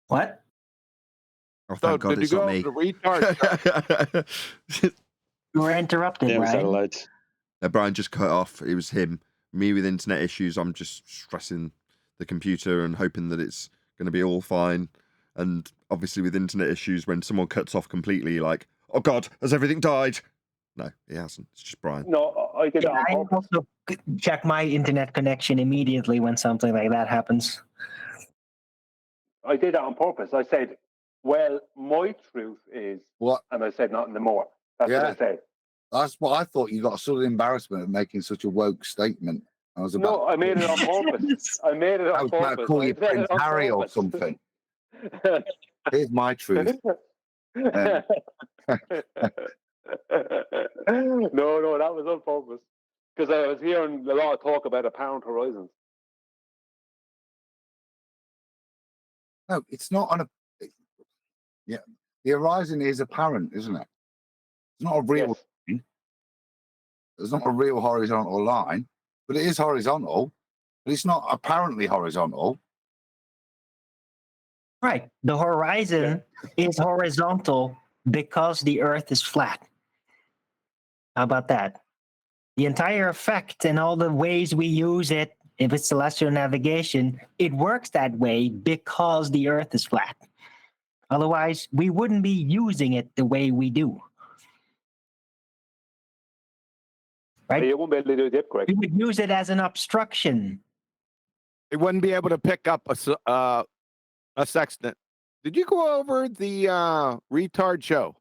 what? Oh, thank God did it's you go not over me. the retard? You were interrupted, Damn right? satellites. No, Brian just cut off. It was him. Me with internet issues. I'm just stressing the computer and hoping that it's going to be all fine. And obviously, with internet issues, when someone cuts off completely, like, oh God, has everything died? No, it hasn't. It's just Brian. no, I did that on I purpose. also check my internet connection immediately when something like that happens. I did that on purpose. I said, well, my truth is, What? And I said nothing more. That's what I said. That's what I thought. You got a sudden embarrassment of making such a woke statement. I was about. No, I made it on purpose. I made it I on was about to purpose. call I you said it Prince on Harry or purpose. something. Here's my truth. No, that was on purpose. Because I was hearing a lot of talk about apparent horizons. No, it's not on a. Yeah, the horizon is apparent, isn't it? It's not a real line. It's not a real horizontal line, but it is horizontal. But it's not apparently horizontal. Right. The horizon is horizontal because the Earth is flat. How about that? The entire effect and all the ways we use it, if it's celestial navigation, it works that way because the Earth is flat. Otherwise, we wouldn't be using it the way we do. Right? You won't be able to do a dip, Greg. We would use it as an obstruction. It wouldn't be able to pick up a sextant. Did you go over the retard show?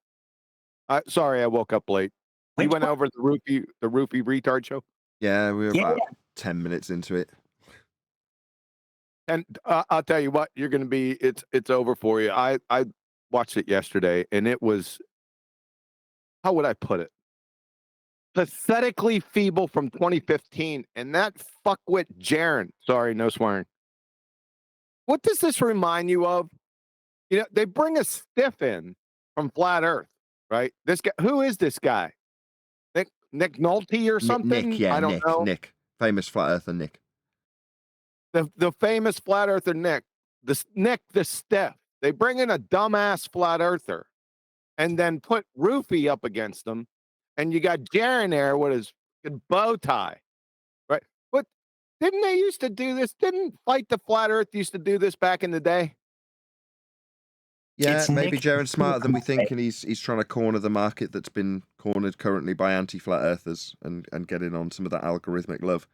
Sorry, I woke up late. You went over the Roohif retard show? Yeah, we were about 10 minutes into it. And I'll tell you what, you're going to be, it's over for you. I watched it yesterday, and it was, how would I put it? Pathetically feeble from 2015. And that fuckwit Jeran, sorry, no swearing. What does this remind you of? You know, they bring a stiff in from Flat Earth, right? This guy, who is this guy? Nick Nolte or something? Nick, yeah, I don't know. Nick. Famous flat earther Nick. The famous flat earther Nick. Nick the stiff. They bring in a dumbass flat earther and then put Roohif up against them. And you got Jeran there with his bow tie. Right? But didn't they used to do this? Didn't Fight the Flat Earth used to do this back in the day? Yeah, It's maybe Nick Jeran's smarter than we Oakley. think, and he's trying to corner the market that's been cornered currently by anti-flat earthers and getting on some of that algorithmic love.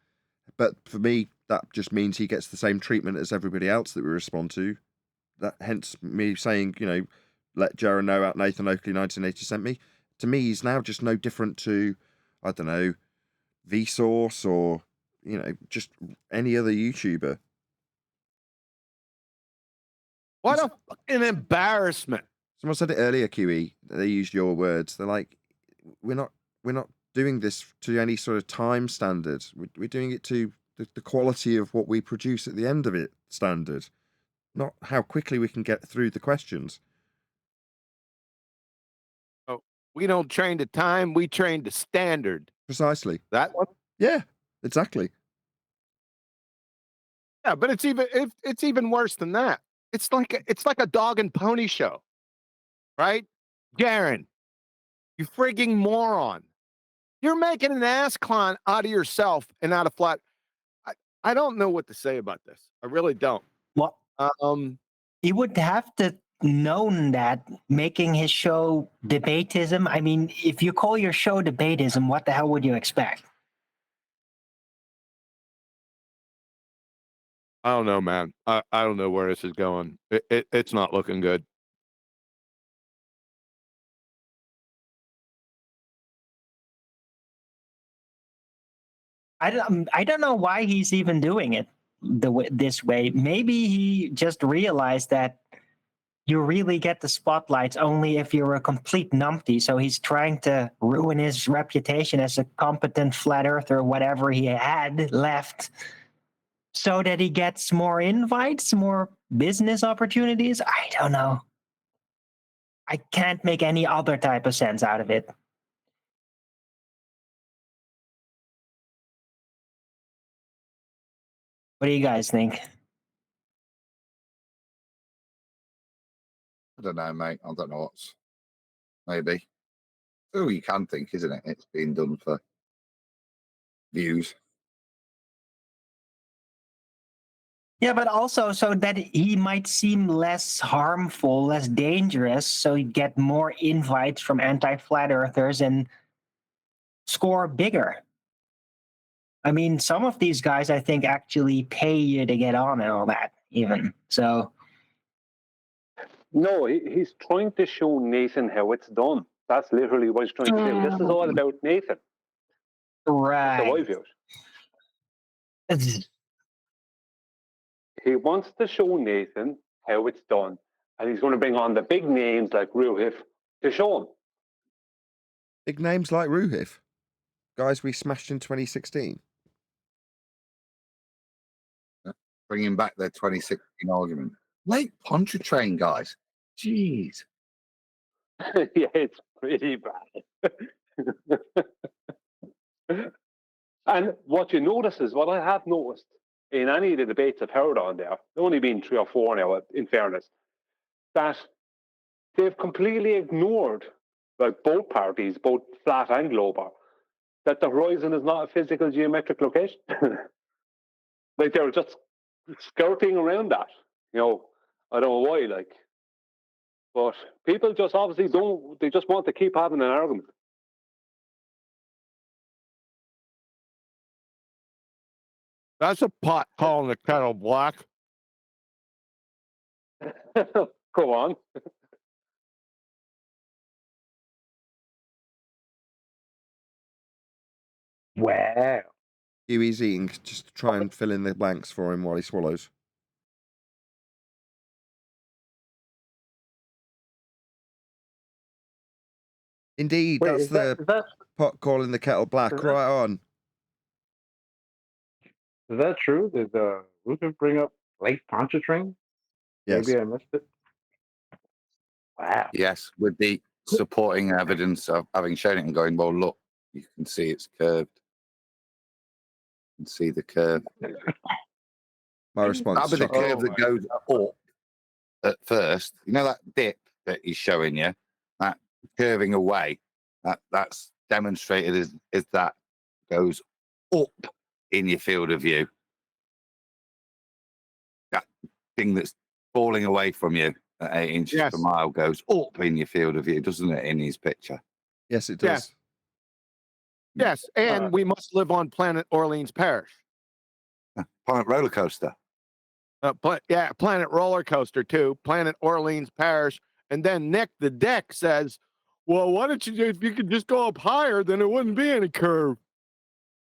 But for me, that just means he gets the same treatment as everybody else that we respond to. That hence me saying, let Jeran know at Nathan Oakley 1980 sent me. To me, he's now just no different to, I don't know, Vsauce or just any other YouTuber. What a fucking embarrassment. Someone said it earlier, QE. They used your words. They're like, we're not doing this to any sort of time standard. We're doing it to the quality of what we produce at the end of it standard, not how quickly we can get through the questions. Oh, we don't train to time. We train to standard. Precisely. That one? Yeah, exactly. Yeah, but it's even worse than that. It's like a dog and pony show, right? Jeran, you frigging moron! You're making an ass clown out of yourself and out of flat. I don't know what to say about this. I really don't. What? He would have to known that making his show debatism. I mean, if you call your show debatism, what the hell would you expect? I don't know, man. I don't know where this is going. It's not looking good. I don't know why he's even doing it this way. Maybe he just realized that you really get the spotlights only if you're a complete numpty. So he's trying to ruin his reputation as a competent flat earther or whatever he had left, so that he gets more invites, more business opportunities. I don't know. I can't make any other type of sense out of it. What do you guys think? I don't know, mate. I don't know what's maybe. Oh, you can think, isn't it? It's being done for views. Yeah, but also so that he might seem less harmful, less dangerous, so you get more invites from anti-flat earthers and score bigger. I mean, some of these guys, I think, actually pay you to get on and all that, even. So. No, he's trying to show Nathan how it's done. That's literally what he's trying to do. This is all about Nathan. Right. That's how I view it. He wants to show Nathan how it's done, and he's going to bring on the big names like Roohif to show him. Big names like Roohif, guys we smashed in 2016. Bringing back their 2016 argument. Late Pontchartrain, guys. Jeez. Yeah, it's pretty bad. And what you notice is what I have noticed in any of the debates I've heard on there, only been 3 or 4 now, in fairness, that they've completely ignored, like both parties, both flat and global, that the horizon is not a physical geometric location. Like they're just skirting around that. I don't know why, but people just obviously don't, they just want to keep having an argument. That's a pot calling the kettle black. Go on. Wow. Huey's eating, just to try and fill in the blanks for him while he swallows. Indeed, Wait, that's is that- the is that- pot calling the kettle black. is that- Right on. Is that true? Did Roohif bring up Late Pontchartrain? Yes. Maybe I missed it. Wow. Yes, with the supporting evidence of having shown it and going, well, look, you can see it's curved. You can see the curve. My response. That'll be the curve that goes up at first. You know that dip that he's showing you? That curving away. That's demonstrated as that goes up in your field of view. That thing that's falling away from you at 8 inches Yes. per mile goes up in your field of view, doesn't it, in his picture? Yes, it does. Yes, and we must live on planet Orleans Parish. Planet roller coaster. Planet roller coaster too. Planet Orleans Parish, and then Nick the Dick says, "Well, why don't you? If you could just go up higher, then it wouldn't be any curve.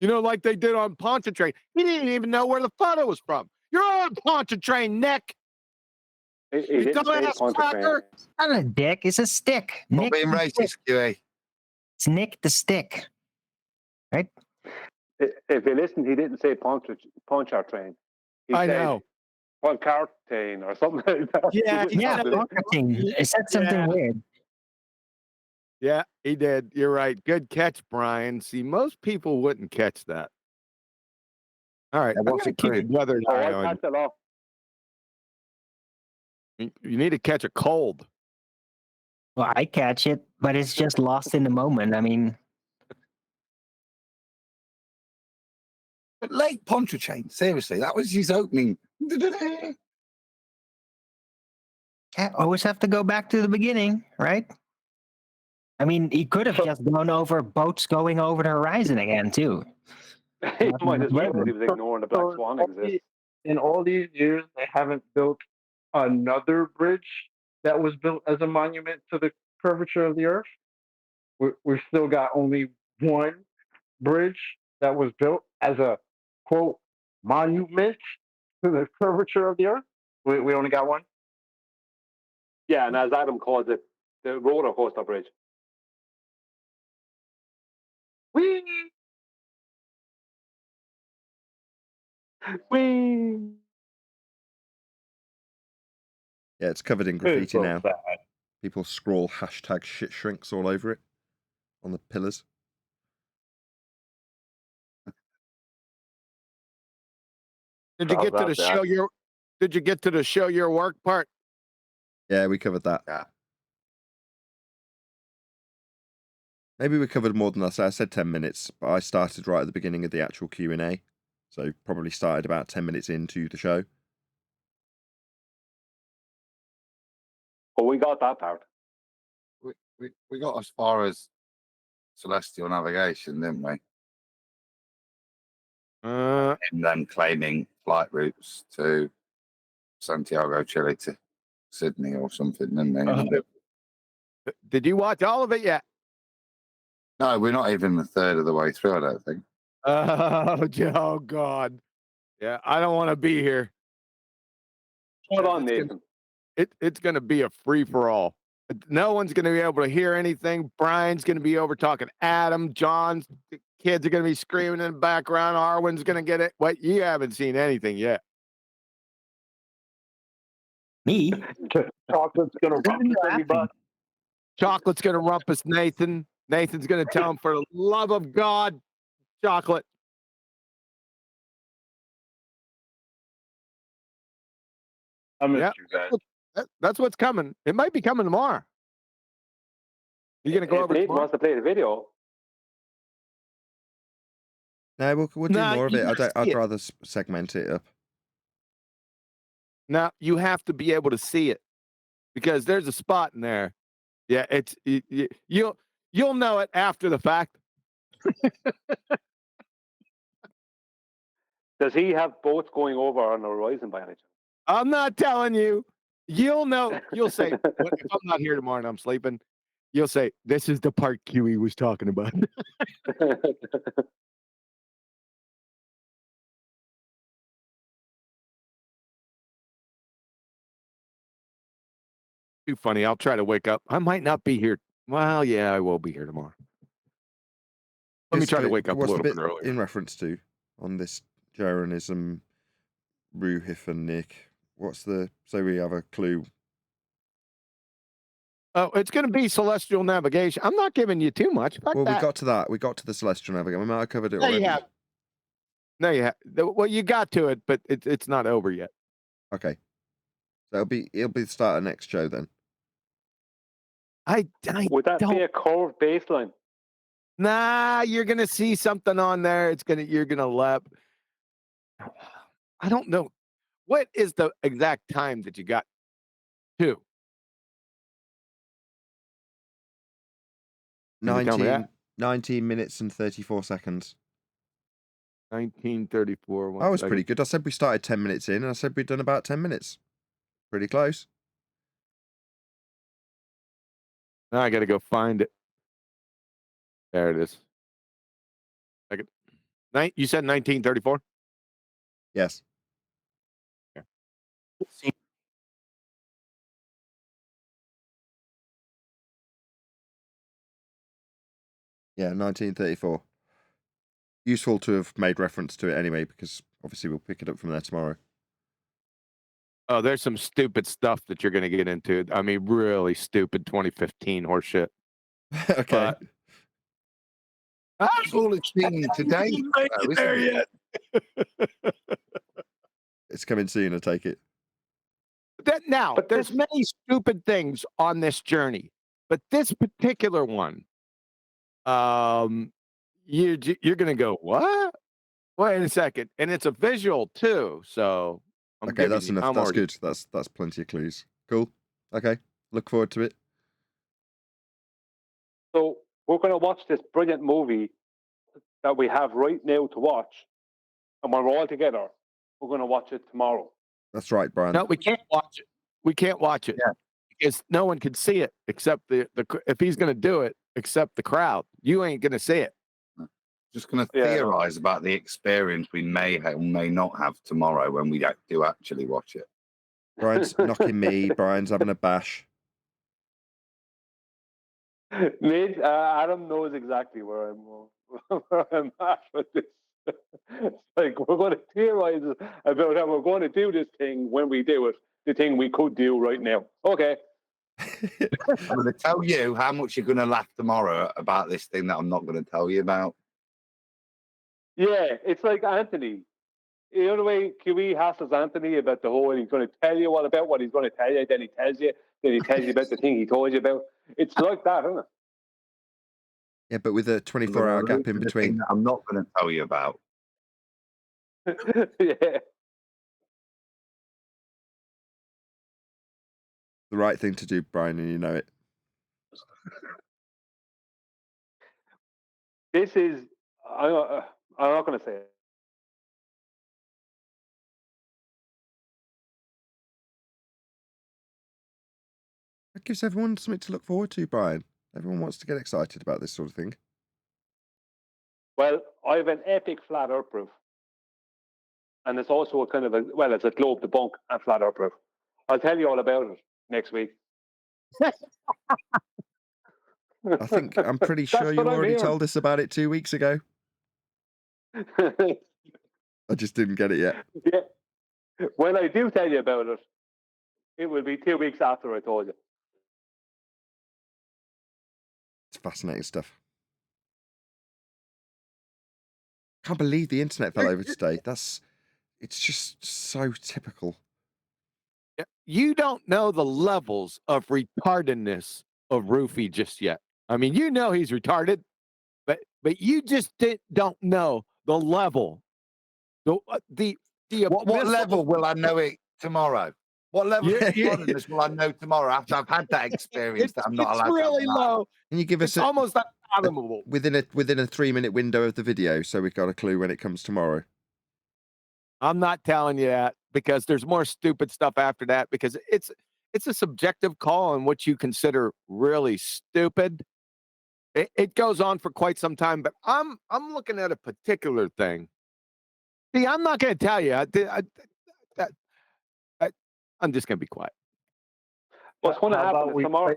You know, like they did on Pontchartrain. He didn't even know where the photo was from. You're on Pontchartrain, Nick. He You didn't say dumbass Pontchartrain. cracker." It's not a dick. It's a stick. Not Nick being the racist, stick. QA. It's Nick the stick. Right? If you listen, he didn't say Pontchartrain. He I said know. Pontchartrain or something like that. Yeah, he Yeah, said Pontchartrain. It said something weird. Yeah, he did. You're right. Good catch, Brian. See, most people wouldn't catch that. All right, Yeah, I'm what's gonna it keep called? the other Oh, eye I on catch it off. you. You need to catch a cold. Well, I catch it, but it's just lost in the moment. I mean, But Lake Pontchartrain, seriously, that was his opening. I always have to go back to the beginning, right? I mean, he could have just gone over boats going over the horizon again, too. He might as well, but he was ignoring the black swan exists. In all these years, they haven't built another bridge that was built as a monument to the curvature of the Earth. We've still got only one bridge that was built as a quote monument to the curvature of the Earth. We only got one. Yeah, and as Adam calls it, the roller coaster bridge. Whee! Whee! Yeah, it's covered in It's graffiti so now. sad. People scrawl hashtag shit shrinks all over it on the pillars. Did you get to the show your? Did you get to the show your work part? Yeah, we covered that. Yeah. Maybe we covered more than that. I said 10 minutes, but I started right at the beginning of the actual Q&A. So probably started about 10 minutes into the show. But we got that part. We got as far as celestial navigation, didn't we? And then claiming flight routes to Santiago, Chile to Sydney or something, didn't they? Did you watch all of it yet? No, we're not even a third of the way through, I don't think. Oh God. Yeah, I don't want to be here. Hold on, Nathan. It's going to be a free for all. No one's going to be able to hear anything. Brian's going to be over talking Adam. John's kids are going to be screaming in the background. Arwen's going to get it. What? You haven't seen anything yet. Me? Chocolate's gonna rumpus everybody. Chocolate's going to rumpus Nathan. Nathan's going to tell him, for the love of God, chocolate. I missed you guys. That's what's coming. It might be coming tomorrow. You going to go If over Nathan tomorrow? wants to play the video. No, we'll do Nah, more of you it. gotta see I'd it. rather segment it up. Now you have to be able to see it, because there's a spot in there. Yeah, you'll know it after the fact. Does he have boats going over on the horizon by any chance? I'm not telling you. You'll know. You'll say, if I'm not here tomorrow and I'm sleeping, you'll say, this is the part QE was talking about. Too funny. I'll try to wake up. I might not be here. Well, yeah, I will be here tomorrow. Let me try to wake up a What's little the bit bit earlier. in reference to on this Jeranism, Roohif and Nick? What's the, so we have a clue? Oh, it's going to be celestial navigation. I'm not giving you too much. Fuck Well, that. we got to that. We got to the celestial navigation. We might have covered it No, already. you have. No, you have. Well, you got to it, but it's not over yet. Okay. So it'll be the start of next show then. Would that be a curved baseline? Nah, you're gonna see something on there. You're gonna laugh. I don't know. What is the exact time that you got to? Can you tell me 19, that? 19 minutes and 34 seconds. 1934. I was pretty good. I said we started 10 minutes in, and I said we'd done about 10 minutes. Pretty close. Now I got to go find it. There it is. Second. You said 1934? Yes. Yeah. Yeah, 1934. Useful to have made reference to it anyway, because obviously we'll pick it up from there tomorrow. Oh, there's some stupid stuff that you're going to get into. I mean, really stupid 2015 horseshit. Okay. But That's all it's been today. though, isn't it? It's coming soon, I take it. Now, there's many stupid things on this journey, but this particular one, you're going to go, what? Wait a second. And it's a visual too. So Okay, that's enough. That's good. That's plenty of clues. Cool. Okay. Look forward to it. So we're going to watch this brilliant movie that we have right now to watch, and when we're all together, we're going to watch it tomorrow. That's right, Brian. No, we can't watch it. We can't watch it because no one can see it except the if he's going to do it, except the crowd. You ain't going to see it. Just going to theorize about the experience we may or may not have tomorrow when we do actually watch it. Brian's knocking me. Brian's having a bash. Mate, Adam knows exactly where I'm at with this. Like, we're going to theorize about how we're going to do this thing when we do it, the thing we could do right now. Okay. I'm going to tell you how much you're going to laugh tomorrow about this thing that I'm not going to tell you about. Yeah, it's like Anthony. You know the way QE hassles Anthony about the whole, he's going to tell you all about what he's going to tell you, then he tells you about the thing he told you about. It's like that, isn't it? Yeah, but with a 24-hour gap in between. I'm not going to tell you about. Yeah. The right thing to do, Brian, and you know it. This is, I'm not going to say it. That gives everyone something to look forward to, Brian. Everyone wants to get excited about this sort of thing. Well, I have an epic flat earth proof. And it's also a kind of it's a globe debunk and flat earth proof. I'll tell you all about it next week. I'm pretty sure you already told us about it 2 weeks ago. I just didn't get it yet. Yeah. When I do tell you about it, it will be 2 weeks after I told you. It's fascinating stuff. Can't believe the internet fell over today. It's just so typical. You don't know the levels of retardedness of Roohif just yet. I mean, you know he's retarded, but you just don't know the level. What level will I know it tomorrow? What level of retardedness will I know tomorrow after I've had that experience that I'm not allowed really to have? low. Can you give us almost unfathomable within a 3-minute window of the video, so we've got a clue when it comes tomorrow? I'm not telling you that because there's more stupid stuff after that because it's a subjective call on what you consider really stupid. It goes on for quite some time, but I'm looking at a particular thing. See, I'm not going to tell you. I'm just going to be quiet. What's going to happen tomorrow?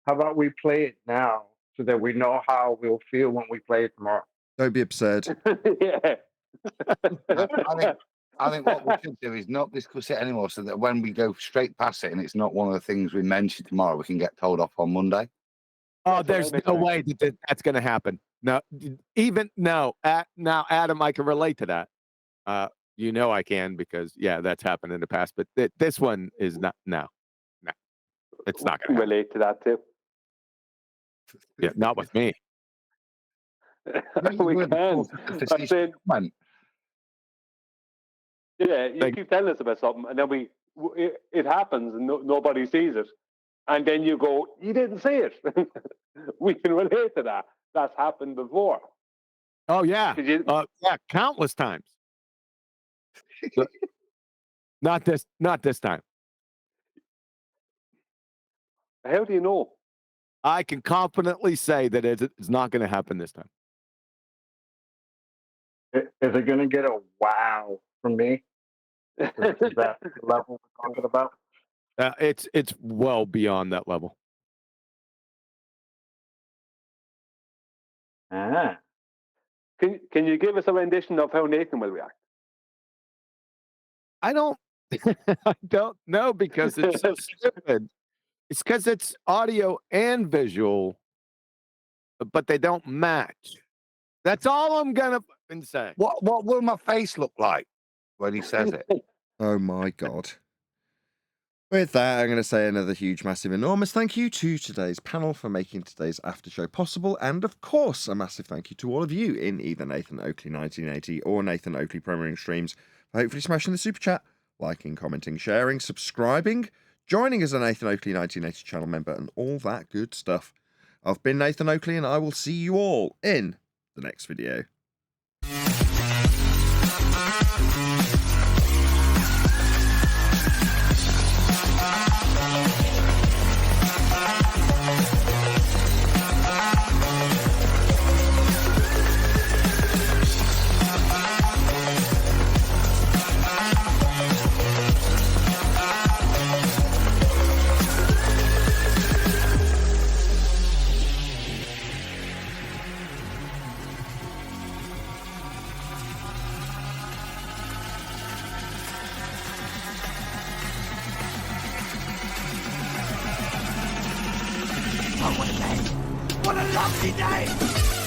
How about we play it now so that we know how we'll feel when we play it tomorrow? Don't be absurd. Yeah. I think what we should do is not discuss it anymore so that when we go straight past it and it's not one of the things we mentioned tomorrow, we can get told off on Monday. Oh, there's no way that's going to happen. No, now, Adam, I can relate to that. You know I can because, that's happened in the past. But this one is not. No, it's not going to relate to that too. Yeah, not with me. We can. I said, you keep telling us about something, and then it happens, and nobody sees it, And then you go, you didn't say it. We can relate to that. That's happened before. Oh yeah, You, yeah, countless times. Not this time. how do you know? I can confidently say that it's not going to happen this time. Is it going to get a wow from me? Is that the level we're talking about? It's well beyond that level. Ah. Can you give us a rendition of how Nathan will react? I don't know because it's so stupid. It's because it's audio and visual, but they don't match. That's all I'm gonna say. What will my face look like when he says it? Oh my God. With that, I'm going to say another huge, massive, enormous thank you to today's panel for making today's after show possible. And of course, a massive thank you to all of you in either Nathan Oakley 1980 or Nathan Oakley Premiering Streams for hopefully smashing the super chat, liking, commenting, sharing, subscribing, joining as a Nathan Oakley 1980 channel member, and all that good stuff. I've been Nathan Oakley, and I will see you all in the next video. What a lovely day!